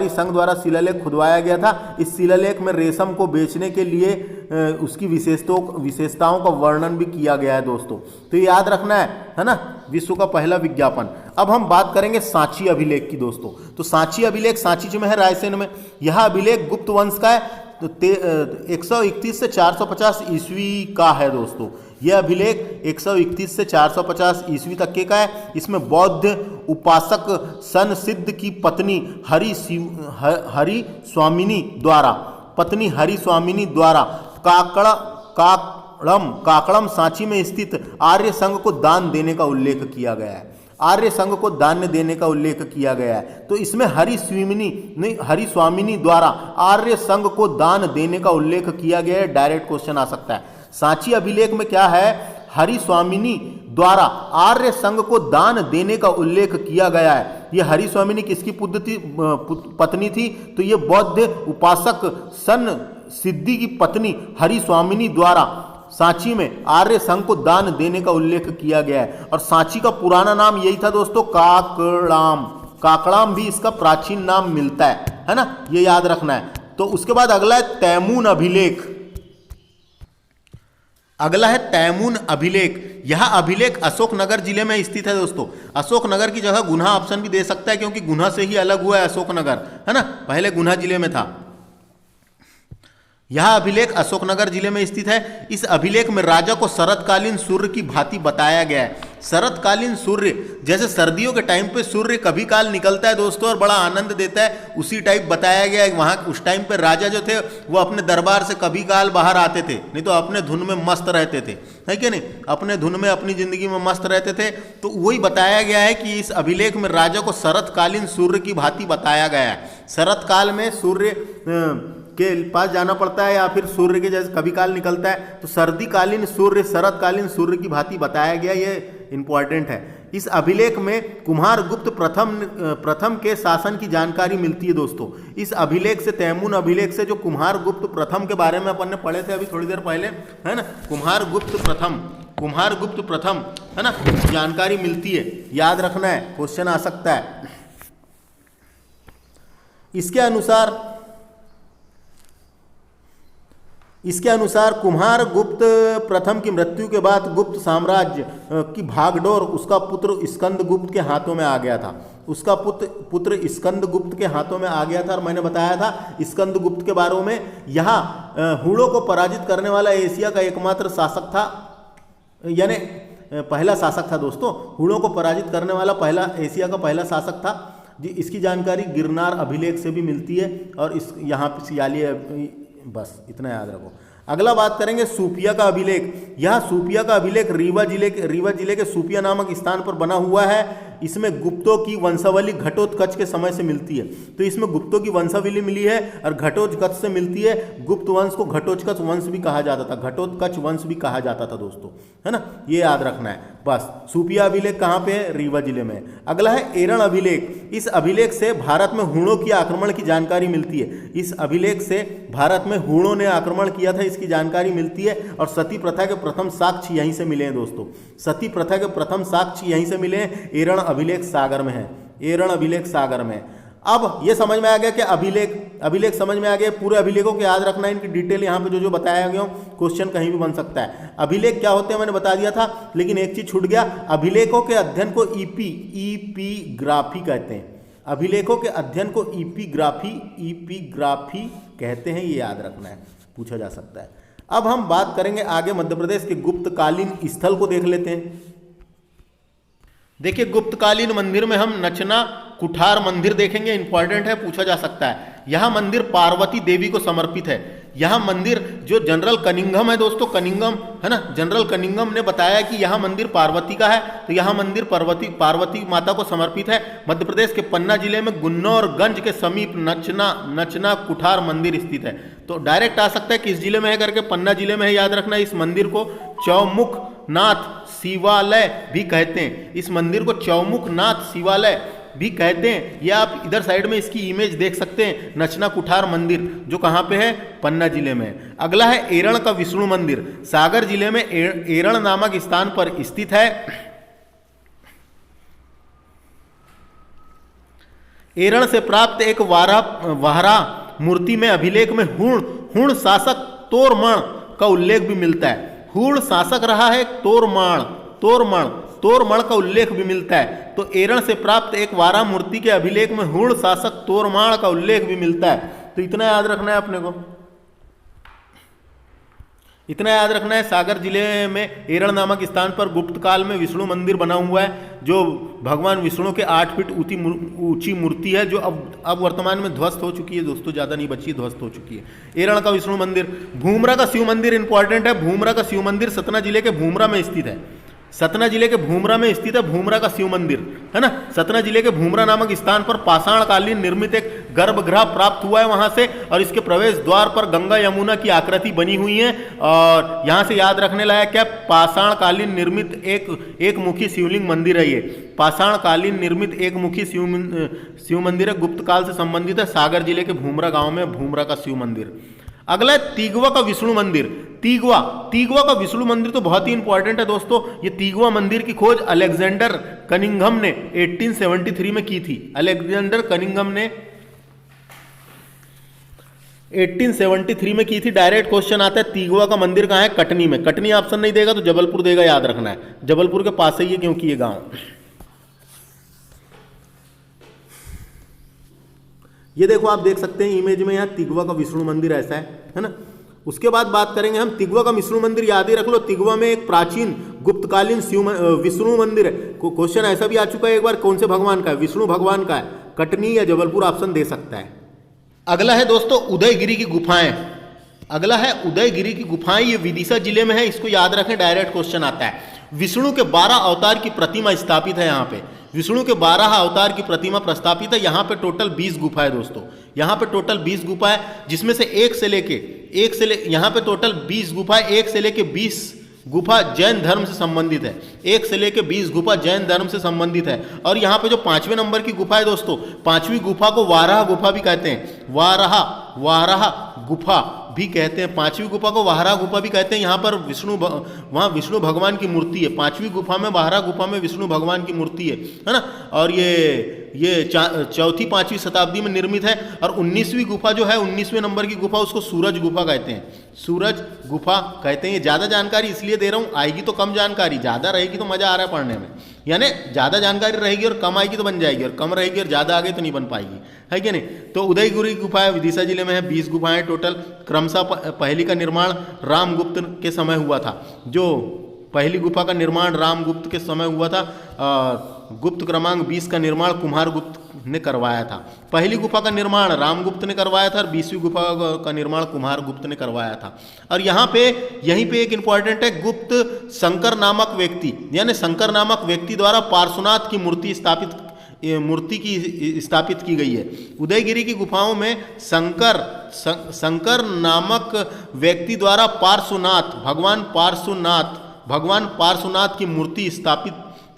संघ द्वारा शिलालेख खुदवाया गया था। इस शिलालेख में रेशम को बेचने के लिए उसकी विशेषताओं का वर्णन भी किया गया है दोस्तों। तो ये याद रखना है ना, विश्व का पहला विज्ञापन। अब हम बात करेंगे सांची अभिलेख की दोस्तों। तो सांची अभिलेख सांची में है, रायसेन में। यह अभिलेख गुप्त वंश का है, तो 131 से 450 ईस्वी का है दोस्तों। यह अभिलेख 131 से 450 ईस्वी तक के का है। इसमें बौद्ध उपासक सनसिद्ध की पत्नी हरि स्वामिनी द्वारा काकड़म सांची में स्थित आर्य संघ को दान देने का उल्लेख किया गया है। आर्य संघ को दान देने का उल्लेख किया गया है। तो इसमें हरि स्वामिनी द्वारा आर्य संघ को दान देने का उल्लेख किया गया है। डायरेक्ट क्वेश्चन आ सकता है। सांची अभिलेख में क्या है, हरि स्वामिनी द्वारा आर्य संघ को दान देने का उल्लेख किया गया है। ये हरि स्वामिनी किसकी पत्नी थी, तो ये बौद्ध उपासक सन सिद्धि की पत्नी हरि स्वामिनी द्वारा सांची में आर्य संघ को दान देने का उल्लेख किया गया है। और सांची का पुराना नाम यही था दोस्तों, काकड़ाम भी इसका प्राचीन नाम मिलता है ना, ये याद रखना है। तो उसके बाद अगला है तैमूर अभिलेख। यह अभिलेख अशोकनगर जिले में स्थित है दोस्तों। अशोकनगर की जगह गुना ऑप्शन भी दे सकता है, क्योंकि गुना से ही अलग हुआ है अशोकनगर, है ना, पहले गुना जिले में था। यह अभिलेख अशोकनगर जिले में स्थित है। इस अभिलेख में राजा को शरतकालीन सूर्य की भांति बताया गया है। शरतकालीन सूर्य, जैसे सर्दियों के टाइम पे सूर्य कभी काल निकलता है दोस्तों और बड़ा आनंद देता है, उसी टाइप बताया गया है। वहाँ उस टाइम पे राजा जो थे वो अपने दरबार से कभी काल बाहर आते थे, नहीं तो अपने धुन में मस्त रहते थे, है कि नहीं, अपने धुन में अपनी जिंदगी में मस्त रहते थे। तो वही बताया गया है कि इस अभिलेख में राजा को शरतकालीन सूर्य की भांति बताया गया है। शरतकाल में सूर्य के पास जाना पड़ता है या फिर सूर्य के जैसे कभी काल निकलता है, तो सर्दीकालीन सूर्य शरतकालीन सूर्य की भांति बताया गया, ये इंपॉर्टेंट है। इस अभिलेख में कुम्हार गुप्त प्रथम के शासन की जानकारी मिलती है दोस्तों। इस अभिलेख से, तैमूर अभिलेख से, जो कुम्हार गुप्त प्रथम के बारे में अपन ने पढ़े थे अभी थोड़ी देर पहले, है ना, कुम्हार गुप्त प्रथम, है ना, जानकारी मिलती है, याद रखना है, क्वेश्चन आ सकता है। इसके अनुसार कुम्हार गुप्त प्रथम की मृत्यु के बाद गुप्त साम्राज्य की भागडोर उसका पुत्र स्कंद गुप्त के हाथों में आ गया था। उसका पुत्र स्कंद गुप्त के हाथों में आ गया था। और मैंने बताया था स्कंद गुप्त के बारे में, यहाँ हुणों को पराजित करने वाला एशिया का एकमात्र शासक था, यानी पहला शासक था दोस्तों। हुणों को पराजित करने वाला एशिया का पहला शासक था। इसकी जानकारी गिरनार अभिलेख से भी मिलती है और इस यहाँ पे सियाली, बस इतना याद रखो। अगला बात करेंगे सूफिया का अभिलेख। यह सूफिया का अभिलेख रीवा जिले के सूफिया नामक स्थान पर बना हुआ है। इसमें गुप्तों की वंशावली घटोत्कच के समय से मिलती है। तो इसमें गुप्तों की वंशावली मिली है और घटोत्कच से मिलती है। गुप्त वंश को घटोत्कच वंश भी कहा जाता था, घटोत्कच वंश भी कहा जाता था दोस्तों, है ना, ये याद रखना है बस। सूफिया अभिलेख कहाँ पे है? रीवा जिले में। अगला है एरण अभिलेख। इस अभिलेख से भारत में हुणों की आक्रमण की जानकारी मिलती है। इस अभिलेख से भारत में हुणों ने आक्रमण किया था, इसकी जानकारी मिलती है। और सती प्रथा के प्रथम साक्ष्य यहीं से मिले हैं दोस्तों। सती प्रथा के प्रथम साक्ष्य यहीं से मिले हैं। एरण अभिलेख सागर में है, एरण अभिलेख सागर में। अब ये समझ में आ गया कि अभिलेख समझ में आ गया। पूरे अभिलेखों को याद रखना है, इनकी डिटेल यहाँ पे जो बताया गया, क्वेश्चन कहीं भी बन सकता है। अभिलेख क्या होते हैं मैंने बता दिया था, लेकिन एक चीज छूट गया। अभिलेखों के अध्ययन को ईपीग्राफी कहते हैं। अभिलेखों के अध्ययन को ईपीग्राफी कहते हैं, ये याद रखना है, पूछा जा सकता है। अब हम बात करेंगे आगे मध्य प्रदेश के गुप्तकालीन स्थल को देख लेते हैं। देखिए, गुप्तकालीन मंदिर में हम नचना कुठार मंदिर देखेंगे, इंपॉर्टेंट है, पूछा जा सकता है। यह मंदिर पार्वती देवी को समर्पित है। यह मंदिर जो जनरल कनिंघम है दोस्तों, कनिंघम है ना, जनरल कनिंघम ने बताया कि यह मंदिर पार्वती का है, तो यह मंदिर पार्वती माता को समर्पित है। मध्य प्रदेश के पन्ना जिले में गुन्नौरगंज के समीप नचना कुठार मंदिर स्थित है। तो डायरेक्ट आ सकता है किस जिले में है करके, पन्ना जिले में है, याद रखना। इस मंदिर को चौमुखनाथ शिवालय भी कहते हैं। इस मंदिर को चौमुखनाथ शिवालय भी कहते हैं। या आप इधर साइड में इसकी इमेज देख सकते हैं, नचना कुठार मंदिर, जो कहाँ पे है? पन्ना जिले में। अगला है एरण का विष्णु मंदिर। सागर जिले में एरण नामक स्थान पर स्थित है। एरण से प्राप्त एक वाहरा मूर्ति में अभिलेख में हुण शासक तोरमण का उल्लेख भी मिलता है। हुण शासक रहा है तोरमण का उल्लेख भी मिलता है। तो एरण से प्राप्त एक वारा मूर्ति के अभिलेख में हुण शासक तोरमाण का उल्लेख भी मिलता है। तो इतना याद रखना है अपने को, इतना याद रखना है। सागर जिले में एरण नामक स्थान पर गुप्त काल में विष्णु मंदिर बना हुआ है, जो भगवान विष्णु के 8 फीट ऊंची मूर्ति है, जो अब वर्तमान में ध्वस्त हो चुकी है दोस्तों, ज़्यादा नहीं बची, ध्वस्त हो चुकी है। एरण का विष्णु मंदिर। भूमरा का शिव मंदिर इंपॉर्टेंट है। भूमरा का शिव मंदिर सतना जिले के भूमरा में स्थित है। सतना जिले के भूमरा में स्थित है भूमरा का शिव मंदिर, है ना। सतना जिले के भूमरा नामक स्थान पर पाषाण कालीन निर्मित एक गर्भगृह प्राप्त हुआ है वहां से, और इसके प्रवेश द्वार पर गंगा यमुना की आकृति बनी हुई है। और यहां से याद रखने लायक क्या, पाषाण कालीन निर्मित एक मुखी शिवलिंग मंदिर है। ये पाषाण कालीन निर्मित एक मुखी शिव मंदिर है, गुप्त काल से संबंधित है। सागर जिले के भूमरा गांव में भूमरा का शिव मंदिर। अगला है तीगवा का विष्णु मंदिर। तीगवा का विष्णु मंदिर तो बहुत ही इंपॉर्टेंट है दोस्तों। ये तीगवा मंदिर की खोज अलेक्जेंडर कनिंघम ने 1873 में की थी। अलेक्जेंडर कनिंघम ने 1873 में की थी। डायरेक्ट क्वेश्चन आता है तीगवा का मंदिर कहाँ है? कटनी में। कटनी ऑप्शन नहीं देगा तो जबलपुर देगा, याद रखना है। जबलपुर के पास ही है क्योंकि ये गांव। ये देखो, आप देख सकते हैं इमेज में, यहाँ तीगवा का विष्णु मंदिर ऐसा है ना। उसके बाद बात करेंगे हम तिगवा का विष्णु मंदिर, याद ही रख लो, तिगवा में एक प्राचीन गुप्तकालीन विष्णु मंदिर है। क्वेश्चन ऐसा भी आ चुका है एक बार, कौन से भगवान का है? विष्णु भगवान का है। कटनी या जबलपुर ऑप्शन दे सकता है। अगला है दोस्तों उदयगिरी की गुफाएं। अगला है उदयगिरी की गुफाएं, ये विदिशा जिले में है, इसको याद रखें, डायरेक्ट क्वेश्चन आता है। विष्णु के 12 अवतार की प्रतिमा स्थापित है यहाँ पे। विष्णु के 12 अवतार की प्रतिमा प्रस्थापित है। यहाँ पे टोटल 20 गुफा है दोस्तों, यहाँ पे टोटल 20 गुफा है, जिसमें से यहाँ पे टोटल 20 गुफा है, 1 से लेके 20 गुफा जैन धर्म से संबंधित है। 1 से लेके 20 गुफा जैन धर्म से संबंधित है। और यहाँ पे जो 5वें नंबर की गुफा है दोस्तों, 5वीं गुफा को वाराह गुफा भी कहते हैं। वाराह गुफा भी कहते हैं। 5वीं गुफा को वाराह गुफा भी कहते हैं। यहाँ पर वहाँ विष्णु भगवान की मूर्ति है। 5वीं गुफा में, वाराह गुफा में विष्णु भगवान की मूर्ति है ना। और ये चौथी 5वीं शताब्दी में निर्मित है। और 19वीं गुफा जो है, 19वें नंबर की गुफा, उसको सूरज गुफा कहते हैं। सूरज गुफा कहते हैं। ये ज़्यादा जानकारी इसलिए दे रहा हूँ, आएगी तो कम जानकारी, ज़्यादा रहेगी तो मज़ा आ रहा है पढ़ने में। यानी ज़्यादा जानकारी रहेगी और कम आएगी तो बन जाएगी, और कम रहेगी और ज़्यादा आगे तो नहीं बन पाएगी, है कि नहीं। तो उदयगिरी गुफा है, विदिशा जिले में है। 20 गुफाएं टोटल। क्रमशः पहली का निर्माण रामगुप्त के समय हुआ था। जो पहली गुफा का निर्माण रामगुप्त के समय हुआ था। गुप्त क्रमांक 20 का निर्माण कुमारगुप्त ने करवाया था। पहली गुफा का निर्माण रामगुप्त ने करवाया था और 20वीं गुफा का निर्माण कुमारगुप्त ने करवाया था। और यहाँ पे यहीं पे एक इंपॉर्टेंट है, गुप्त शंकर नामक व्यक्ति, यानी शंकर नामक व्यक्ति द्वारा पार्श्वनाथ की मूर्ति स्थापित की गई है। उदयगिरी की गुफाओं में शंकर नामक व्यक्ति द्वारा भगवान पार्श्वनाथ की मूर्ति स्थापित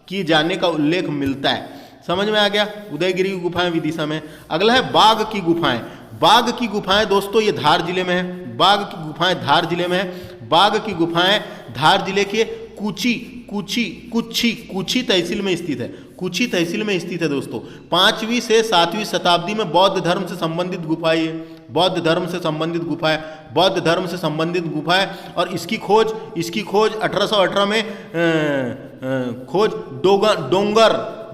किए जाने का उल्लेख मिलता है। समझ में आ गया। उदयगिरी की गुफाएं विदिशा में। अगला है बाघ की गुफाएं। बाघ की गुफाएं दोस्तों ये धार जिले में है। बाघ की गुफाएं धार जिले में है। बाघ की गुफाएं धार जिले के कुछी तहसील में स्थित है। कुछी तहसील में स्थित है दोस्तों। 5वीं से 7वीं शताब्दी में बौद्ध धर्म से संबंधित गुफा है। बौद्ध धर्म से संबंधित गुफा है। और इसकी खोज 1818 में खोज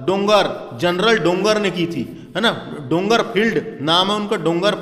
डोंगर जनरल डोंगर ने की थी, है ना। डोंगर फील्ड नाम है उनका, डोंगर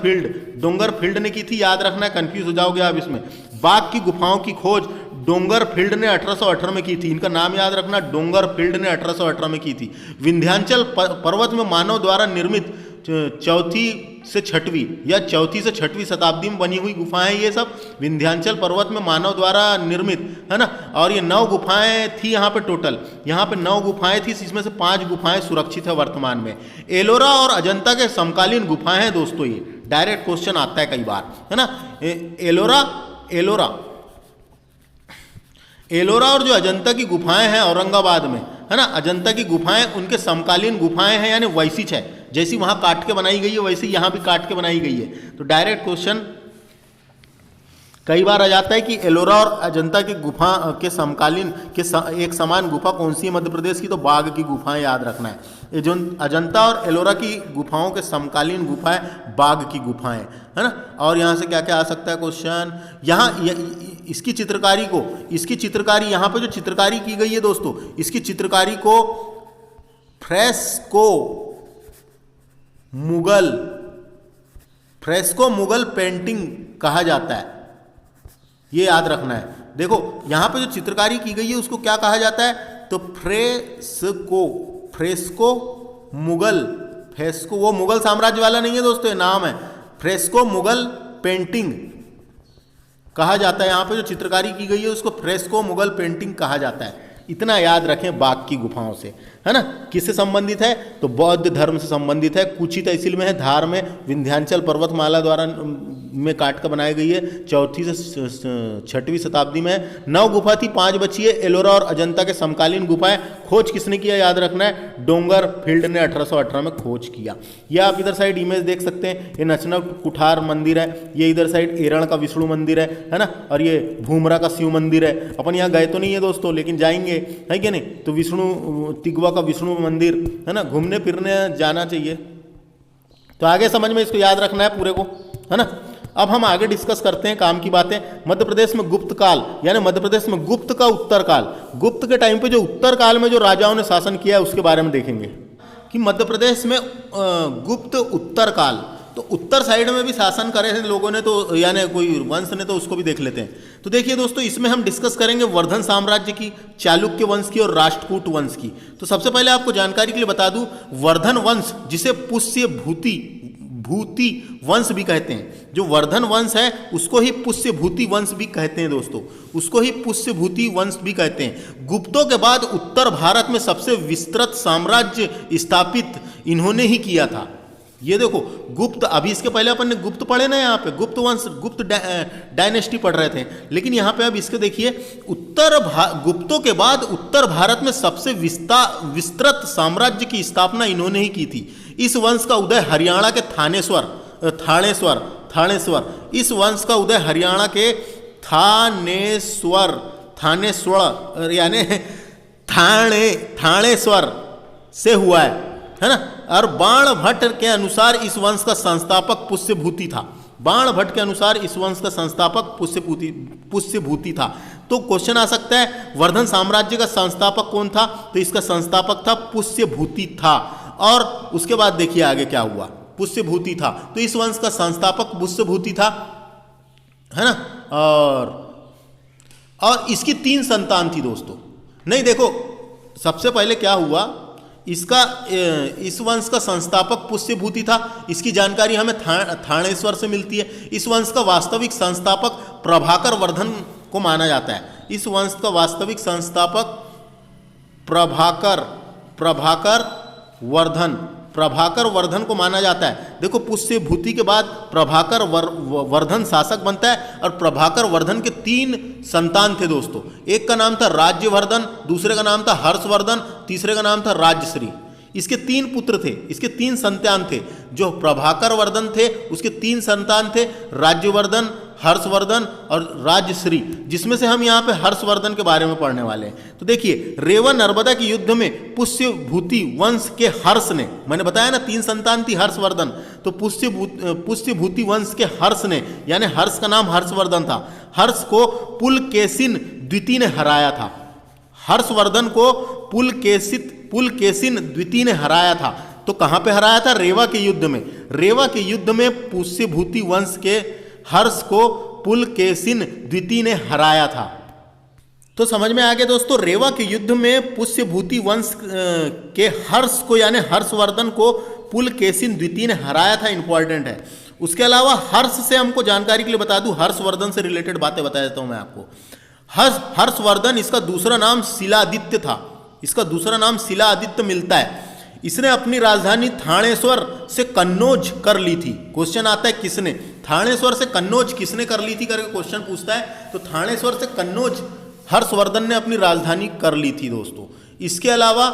फील्ड ने की थी। याद रखना, कंफ्यूज हो जाओगे आप इसमें। बाघ की गुफाओं की खोज डोंगर फील्ड ने 1818 में की थी। इनका नाम याद रखना, डोंगर फील्ड ने 1818 में की थी। विंध्याचल पर्वत में मानव द्वारा निर्मित चौथी से छठवीं शताब्दी में बनी हुई गुफाएं ये सब। विंध्याचल पर्वत में मानव द्वारा निर्मित, है ना। और ये 9 गुफाएं थी यहाँ पे टोटल। यहाँ पे 9 गुफाएं थी, इसमें से 5 गुफाएं सुरक्षित है वर्तमान में। एलोरा और अजंता के समकालीन गुफाएं हैं दोस्तों। ये डायरेक्ट क्वेश्चन आता है कई बार, है ना। एलोरा और जो अजंता की गुफाएं हैं औरंगाबाद में, है ना। अजंता की गुफाएं उनके समकालीन गुफाएं हैं, यानी वैसी है जैसी वहां काट के बनाई गई है, वैसे यहाँ भी काट के बनाई गई है। तो डायरेक्ट क्वेश्चन कई बार आ जाता है कि एलोरा और अजंता की गुफा के समकालीन एक समान गुफा कौन सी है मध्य प्रदेश की? तो बाघ की गुफाएं याद रखना है। ये जो अजंता और एलोरा की गुफाओं के समकालीन गुफाएं बाघ की गुफाएं, है ना। और यहाँ से क्या क्या आ सकता है क्वेश्चन? इसकी चित्रकारी यहाँ पे जो चित्रकारी की गई है दोस्तों, इसकी चित्रकारी को फ्रेस्को मुगल पेंटिंग कहा जाता है। ये याद रखना है। देखो यहाँ पे जो चित्रकारी की गई है उसको क्या कहा जाता है? तो फ्रेस्को वो मुगल साम्राज्य वाला नहीं है दोस्तों, ये नाम है। फ्रेस्को मुगल पेंटिंग कहा जाता है। यहाँ पे जो चित्रकारी की गई है उसको फ्रेस्को मुगल पेंटिंग कहा जाता है। इतना याद रखें बाघ की गुफाओं से, है ना। किससे संबंधित है? तो बौद्ध धर्म से संबंधित है। कुची तहसील में है, धार में, विंध्याचल पर्वतमाला द्वारा में काट कर बनाई गई है। 4वीं से 6वीं शताब्दी में 9 गुफा थी, 5 बची है। एलोरा और अजंता के समकालीन गुफाएं खोज किसने किया? याद रखना है, डोंगर फील्ड ने 1818 में खोज किया। यह आप इधर साइड इमेज देख सकते हैं। ये नचना कुठार मंदिर है, ये इधर साइड एरण का विष्णु मंदिर है ना। और ये भूमरा का शिव मंदिर है। अपन यहाँ गए तो नहीं है दोस्तों, लेकिन जाएंगे, है कि नहीं। तो तिगवा का विष्णु मंदिर, है ना। घूमने फिरने जाना चाहिए। तो आगे समझ में इसको याद रखना है पूरे को, है ना। अब हम आगे डिस्कस करते हैं काम की बातें। मध्य प्रदेश में गुप्त काल, यानी मध्य प्रदेश में गुप्त का उत्तर काल। गुप्त के टाइम पे जो उत्तर काल में जो राजाओं ने शासन किया है उसके बारे में देखेंगे कि मध्य प्रदेश में गुप्त उत्तर काल। तो उत्तर साइड में भी शासन करे थे लोगों ने, तो यानी कोई वंश ने, तो उसको भी देख लेते हैं। तो देखिए दोस्तों, इसमें हम डिस्कस करेंगे वर्धन साम्राज्य की, चालुक्य वंश की और राष्ट्रकूट वंश की। तो सबसे पहले आपको जानकारी के लिए बता दूं, वर्धन वंश जिसे पुष्य भूति वंश भी कहते हैं, जो वर्धन वंश है उसको ही पुष्य भूति वंश भी कहते हैं दोस्तों, उसको ही पुष्य भूति वंश भी कहते हैं। गुप्तों के बाद उत्तर भारत में सबसे विस्तृत साम्राज्य स्थापित इन्होंने ही किया था। ये देखो गुप्त, अभी इसके पहले अपन ने गुप्त पढ़े ना, यहाँ पे गुप्त वंश, गुप्त डायनेस्टी पढ़ रहे थे, लेकिन यहाँ पे अब इसके देखिए गुप्तों के बाद उत्तर भारत में सबसे विस्तृत साम्राज्य की स्थापना इन्होंने ही की थी। इस वंश का उदय हरियाणा के थानेश्वर, इस वंश का उदय हरियाणा के थानेश्वर यानी थानेश्वर से हुआ है ना। और बाण भट्ट के अनुसार इस वंश का संस्थापक पुष्यभूति था। बाण भट्ट के अनुसार इस वंश का संस्थापक पुष्यभूति था। तो क्वेश्चन आ सकता है वर्धन साम्राज्य का संस्थापक कौन था, तो इसका संस्थापक था पुष्यभूति था। और उसके बाद देखिए आगे क्या हुआ, पुष्यभूति था, तो इस वंश का संस्थापक पुष्यभूति था, है ना। और इसकी 3 संतान थी दोस्तों। नहीं देखो, सबसे पहले क्या हुआ, इस वंश का संस्थापक पुष्यभूति था, इसकी जानकारी हमें थानेश्वर से मिलती है। इस वंश का वास्तविक संस्थापक प्रभाकर वर्धन को माना जाता है। इस वंश का वास्तविक संस्थापक प्रभाकर वर्धन को माना जाता है। देखो पुष्यभूति के बाद प्रभाकर वर्धन शासक बनता है, और प्रभाकर वर्धन के 3 संतान थे दोस्तों। एक का नाम था राज्यवर्धन, दूसरे का नाम था हर्षवर्धन, तीसरे का नाम था राजश्री। इसके 3 पुत्र थे, इसके 3 संतान थे। जो प्रभाकर वर्धन थे उसके 3 संतान थे, राज्यवर्धन, हर्षवर्धन और राजश्री, जिसमें से हम यहाँ पे हर्षवर्धन के बारे में पढ़ने वाले हैं। तो देखिए रेवा नर्मदा के युद्ध में पुष्यभूति वंश के हर्ष ने, मैंने बताया ना 3 संतान थी हर्षवर्धन, तो पुष्यभूति वंश के हर्ष ने, यानी हर्ष का नाम हर्षवर्धन था, हर्ष को पुलकेशिन द्वितीय ने हराया था। हर्षवर्धन को पुलकेशिन द्वितीय ने हराया था। तो कहाँ पे हराया था, रेवा के युद्ध में। रेवा के युद्ध में पुष्यभूति वंश के हर्ष को पुलकेशिन द्वितीय ने हराया था। तो समझ में आ गया दोस्तों, रेवा के युद्ध में पुष्यभूति वंश के हर्ष को यानी हर्षवर्धन को पुलकेशिन द्वितीय ने हराया था। इंपॉर्टेंट है। उसके अलावा हर्ष से हमको जानकारी के लिए बता दूं, हर्षवर्धन से रिलेटेड बातें बता देता हूं मैं आपको। हर्षवर्धन, इसका दूसरा नाम शिलादित्य था, इसका दूसरा नाम शिलादित्य मिलता है। इसने अपनी राजधानी थानेश्वर से कन्नौज कर ली थी। क्वेश्चन आता है किसने, थानेश्वर से कन्नौज किसने कर ली थी करके क्वेश्चन पूछता है। तो थानेश्वर से कन्नौज हर्षवर्धन ने अपनी राजधानी कर ली थी दोस्तों। इसके अलावा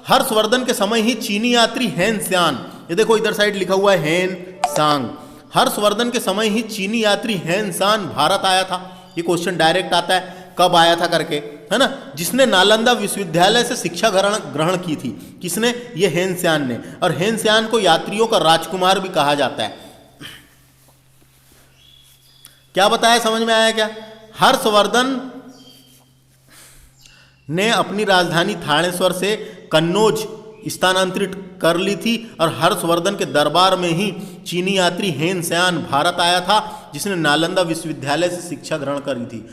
हर्षवर्धन के समय ही चीनी यात्री हेन स्यान, ये देखो इधर साइड लिखा हुआ है हेन सांग, हर्षवर्धन के समय ही चीनी यात्री हेन सांग भारत आया था। ये क्वेश्चन डायरेक्ट आता है कब आया था करके, है ना, जिसने नालंदा विश्वविद्यालय से शिक्षा ग्रहण की थी। किसने, ये हेन स्यान ने। और हेन स्यान को यात्रियों का राजकुमार भी कहा जाता है। क्या बताया, समझ में आया क्या। हर्षवर्धन ने अपनी राजधानी थानेश्वर से कन्नौज स्थानांतरित कर ली थी, और हर्षवर्धन के दरबार में ही चीनी यात्री हेन स्यान भारत आया था, जिसने नालंदा विश्वविद्यालय से शिक्षा ग्रहण करी थी।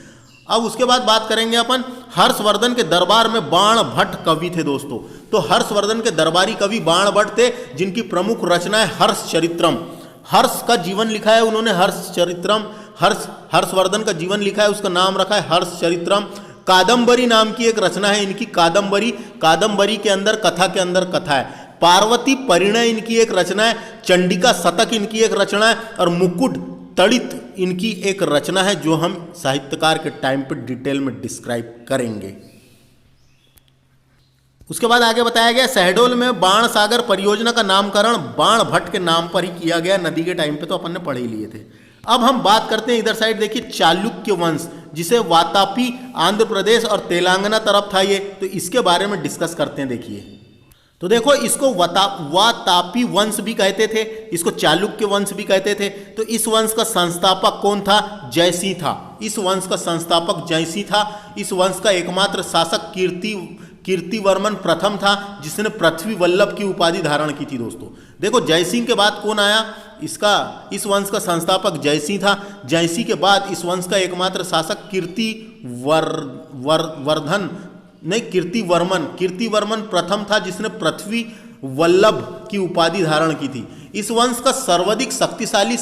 अब उसके बाद बात करेंगे अपन, हर्षवर्धन के दरबार में बाण भट्ट कवि थे दोस्तों। तो हर्षवर्धन के दरबारी कवि बाण भट्ट थे, जिनकी प्रमुख रचना है हर्षचरित्रम। हर्ष का जीवन लिखा है उन्होंने हर्षचरित्रम। हर्षवर्धन का जीवन लिखा है, उसका नाम रखा है हर्षचरित्रम। कादम्बरी नाम की एक रचना है इनकी, कादम्बरी के अंदर कथा है। पार्वती परिणय इनकी एक रचना है, चंडिका शतक इनकी एक रचना है, और मुकुट तड़ित इनकी एक रचना है, जो हम साहित्यकार के टाइम पर डिटेल में डिस्क्राइब करेंगे। उसके बाद आगे बताया गया शहडोल में बाण सागर परियोजना का नामकरण बाण भट्ट के नाम पर ही किया गया। नदी के टाइम पे तो अपन ने पढ़े ही लिए थे। अब हम बात करते हैं इधर साइड, देखिए चालुक्य वंश, जिसे वातापी आंध्र प्रदेश और तेलंगाना तरफ था ये, तो इसके बारे में डिस्कस करते हैं। देखिए तो देखो, इसको वातापी वंश भी कहते थे, इसको चालुक्य वंश भी कहते थे। तो इस वंश का संस्थापक कौन था, जयसिंह था। इस वंश का संस्थापक जयसिंह था। इस वंश का एकमात्र शासक कीर्तिवर्मन प्रथम था, जिसने पृथ्वी वल्लभ की उपाधि धारण की थी दोस्तों। देखो जयसिंह के बाद कौन आया, इस वंश का संस्थापक जयसिंह था। जयसिंह के बाद इस वंश का एकमात्र शासक कीर्तिवर्मन प्रथम था, जिसने पृथ्वी वल्लभ की उपाधि धारण की थी। इस वंश का सर्वाधिक शक्तिशाली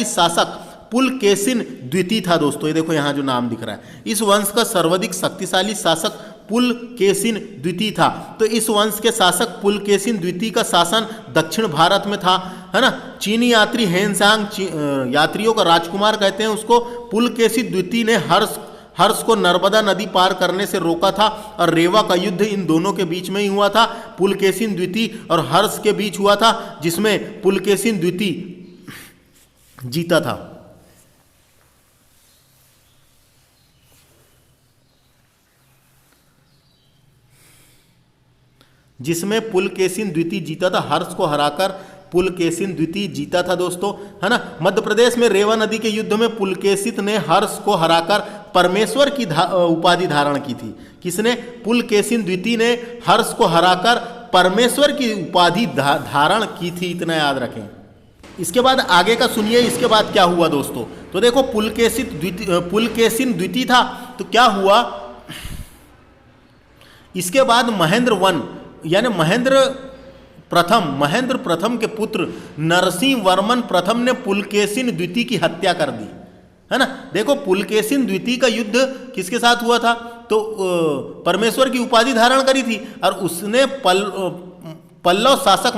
शासक पुलकेशिन द्वितीय था दोस्तों। ये देखो यहाँ जो नाम दिख रहा है, इस वंश का सर्वाधिक शक्तिशाली शासक पुलकेशिन द्वितीय था। तो इस वंश के शासक पुलकेशिन द्वितीय का शासन दक्षिण भारत में था, है ना। चीनी यात्री हेनसांग यात्रियों का राजकुमार कहते हैं उसको। पुलकेशिन द्वितीय ने हर्ष को नर्मदा नदी पार करने से रोका था, और रेवा का युद्ध इन दोनों के बीच में ही हुआ था। पुलकेशिन द्वितीय और हर्ष के बीच हुआ था, जिसमें पुलकेशिन द्वितीय जीता था। हर्ष को हराकर पुलकेशिन द्वितीय जीता था दोस्तों, है ना। मध्य प्रदेश में रेवा नदी के युद्ध में पुलकेशिन ने हर्ष को हराकर परमेश्वर की उपाधि धारण की थी। किसने? पुलकेशिन द्वितीय ने हर्ष को हराकर परमेश्वर की उपाधि धारण की थी, इतना याद रखें। इसके बाद आगे का सुनिए, इसके बाद क्या हुआ दोस्तों। तो देखो पुलकेशिन द्वितीय था, तो क्या हुआ, इसके बाद महेंद्र वन यानी महेंद्र प्रथम के पुत्र नरसिंह वर्मन प्रथम ने पुलकेशिन द्वितीय की हत्या कर दी, है ना। देखो पुलकेशिन द्वितीय का युद्ध किसके साथ हुआ था, तो परमेश्वर की उपाधि धारण करी थी, और उसने पल्लव शासक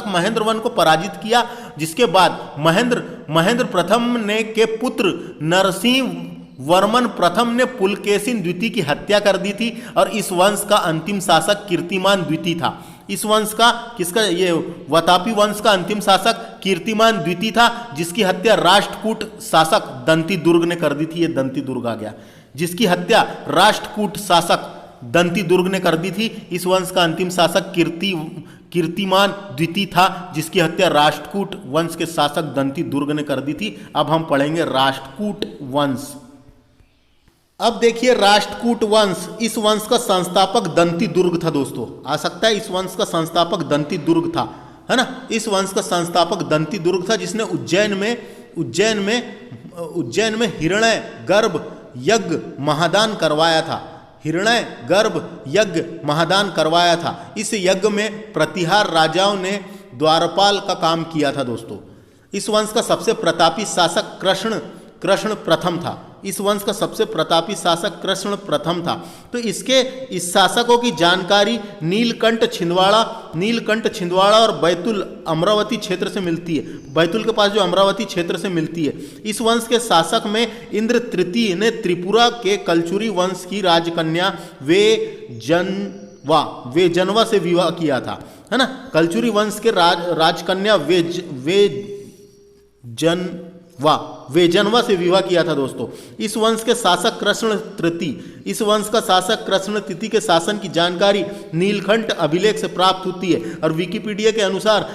महेंद्र वन को पराजित किया। जिसके बाद महेंद्र प्रथम ने के पुत्र नरसिंह वर्मन प्रथम ने पुलकेशिन द्वितीय की हत्या कर दी थी, और इस वंश का अंतिम शासक कीर्तिमान द्वितीय था। इस वंश का ये वातापी वंश का अंतिम शासक कीर्तिमान द्वितीय था, जिसकी हत्या राष्ट्रकूट शासक दंती दुर्ग ने कर दी थी। ये दंती दुर्ग आ गया, जिसकी हत्या राष्ट्रकूट शासक दंती दुर्ग ने कर दी थी। इस वंश का अंतिम शासक कीर्तिमान द्वितीय था, जिसकी हत्या राष्ट्रकूट वंश के शासक दंती दुर्ग ने कर दी थी। अब हम पढ़ेंगे राष्ट्रकूट वंश। अब देखिए राष्ट्रकूट वंश, इस वंश का संस्थापक दंती दुर्ग था दोस्तों। आ सकता है इस वंश का संस्थापक दंती दुर्ग था, है ना। इस वंश का संस्थापक दंती दुर्ग था, जिसने उज्जैन में हिरण्य गर्भ यज्ञ महादान करवाया था। इस यज्ञ में प्रतिहार राजाओं ने द्वारपाल का काम किया था दोस्तों। इस वंश का सबसे प्रतापी शासक कृष्ण प्रथम था। इस वंश का सबसे प्रतापी शासक कृष्ण प्रथम था। तो इस शासकों की जानकारी नीलकंठ छिंदवाड़ा और बैतुल अमरावती क्षेत्र से मिलती है। बैतुल के पास जो अमरावती क्षेत्र से मिलती है। इस वंश के शासक में इंद्र तृतीय ने त्रिपुरा के कलचुरी वंश की राजकन्या वेजनवा से विवाह किया था, है ना। कलचुरी वंश के राजकन्या वेजनवा से विवाह किया था दोस्तों। इस वंश के शासक कृष्ण तृतीय के शासन की जानकारी नीलकंठ अभिलेख से प्राप्त होती है, और विकिपीडिया के अनुसार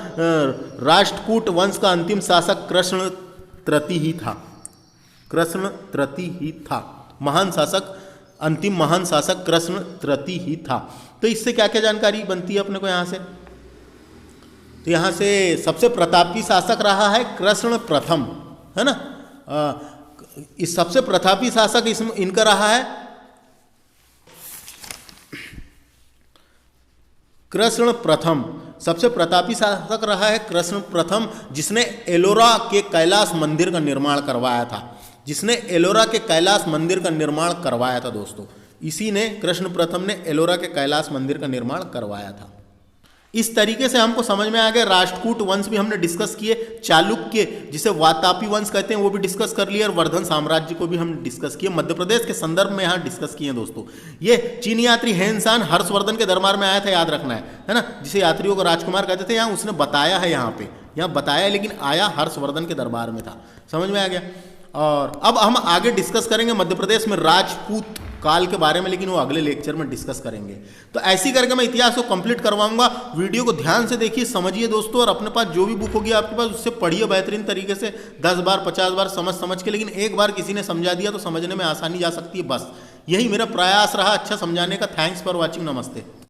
राष्ट्रकूट वंश का अंतिम शासक कृष्ण तृतीय ही था। अंतिम महान शासक कृष्ण तृतीय ही था। तो इससे क्या क्या जानकारी बनती है अपने को यहाँ से, तो यहाँ से सबसे प्रतापी शासक रहा है कृष्ण प्रथम, है ना। इस सबसे प्रतापी शासक इनका रहा है कृष्ण प्रथम। सबसे प्रतापी शासक रहा है कृष्ण प्रथम, जिसने एलोरा के कैलाश मंदिर का निर्माण करवाया था दोस्तों। इसी ने कृष्ण प्रथम ने एलोरा के कैलाश मंदिर का निर्माण करवाया था। इस तरीके से हमको समझ में आ गया। राष्ट्रकूट वंश भी हमने डिस्कस किए, चालुक्य जिसे वातापी वंश कहते हैं वो भी डिस्कस कर लिए, और वर्धन साम्राज्य को भी हम डिस्कस किए। मध्य प्रदेश के संदर्भ में यहाँ डिस्कस किए दोस्तों। ये चीनी यात्री हेनसान हर्षवर्धन के दरबार में आया था, याद रखना है ना, जिसे यात्रियों को राजकुमार कहते थे। यहाँ उसने बताया है, यहाँ बताया, लेकिन आया हर्षवर्धन के दरबार में था। समझ में आ गया। और अब हम आगे डिस्कस करेंगे मध्य प्रदेश में राजपूत काल के बारे में, लेकिन वो अगले लेक्चर में डिस्कस करेंगे। तो ऐसी करके मैं इतिहास को कंप्लीट करवाऊंगा। वीडियो को ध्यान से देखिए, समझिए दोस्तों, और अपने पास जो भी बुक होगी आपके पास उससे पढ़िए बेहतरीन तरीके से, 10 बार 50 बार समझ के, लेकिन एक बार किसी ने समझा दिया तो समझने में आसानी जा सकती है। बस यही मेरा प्रयास रहा अच्छा समझाने का। Thanks for watching. नमस्ते।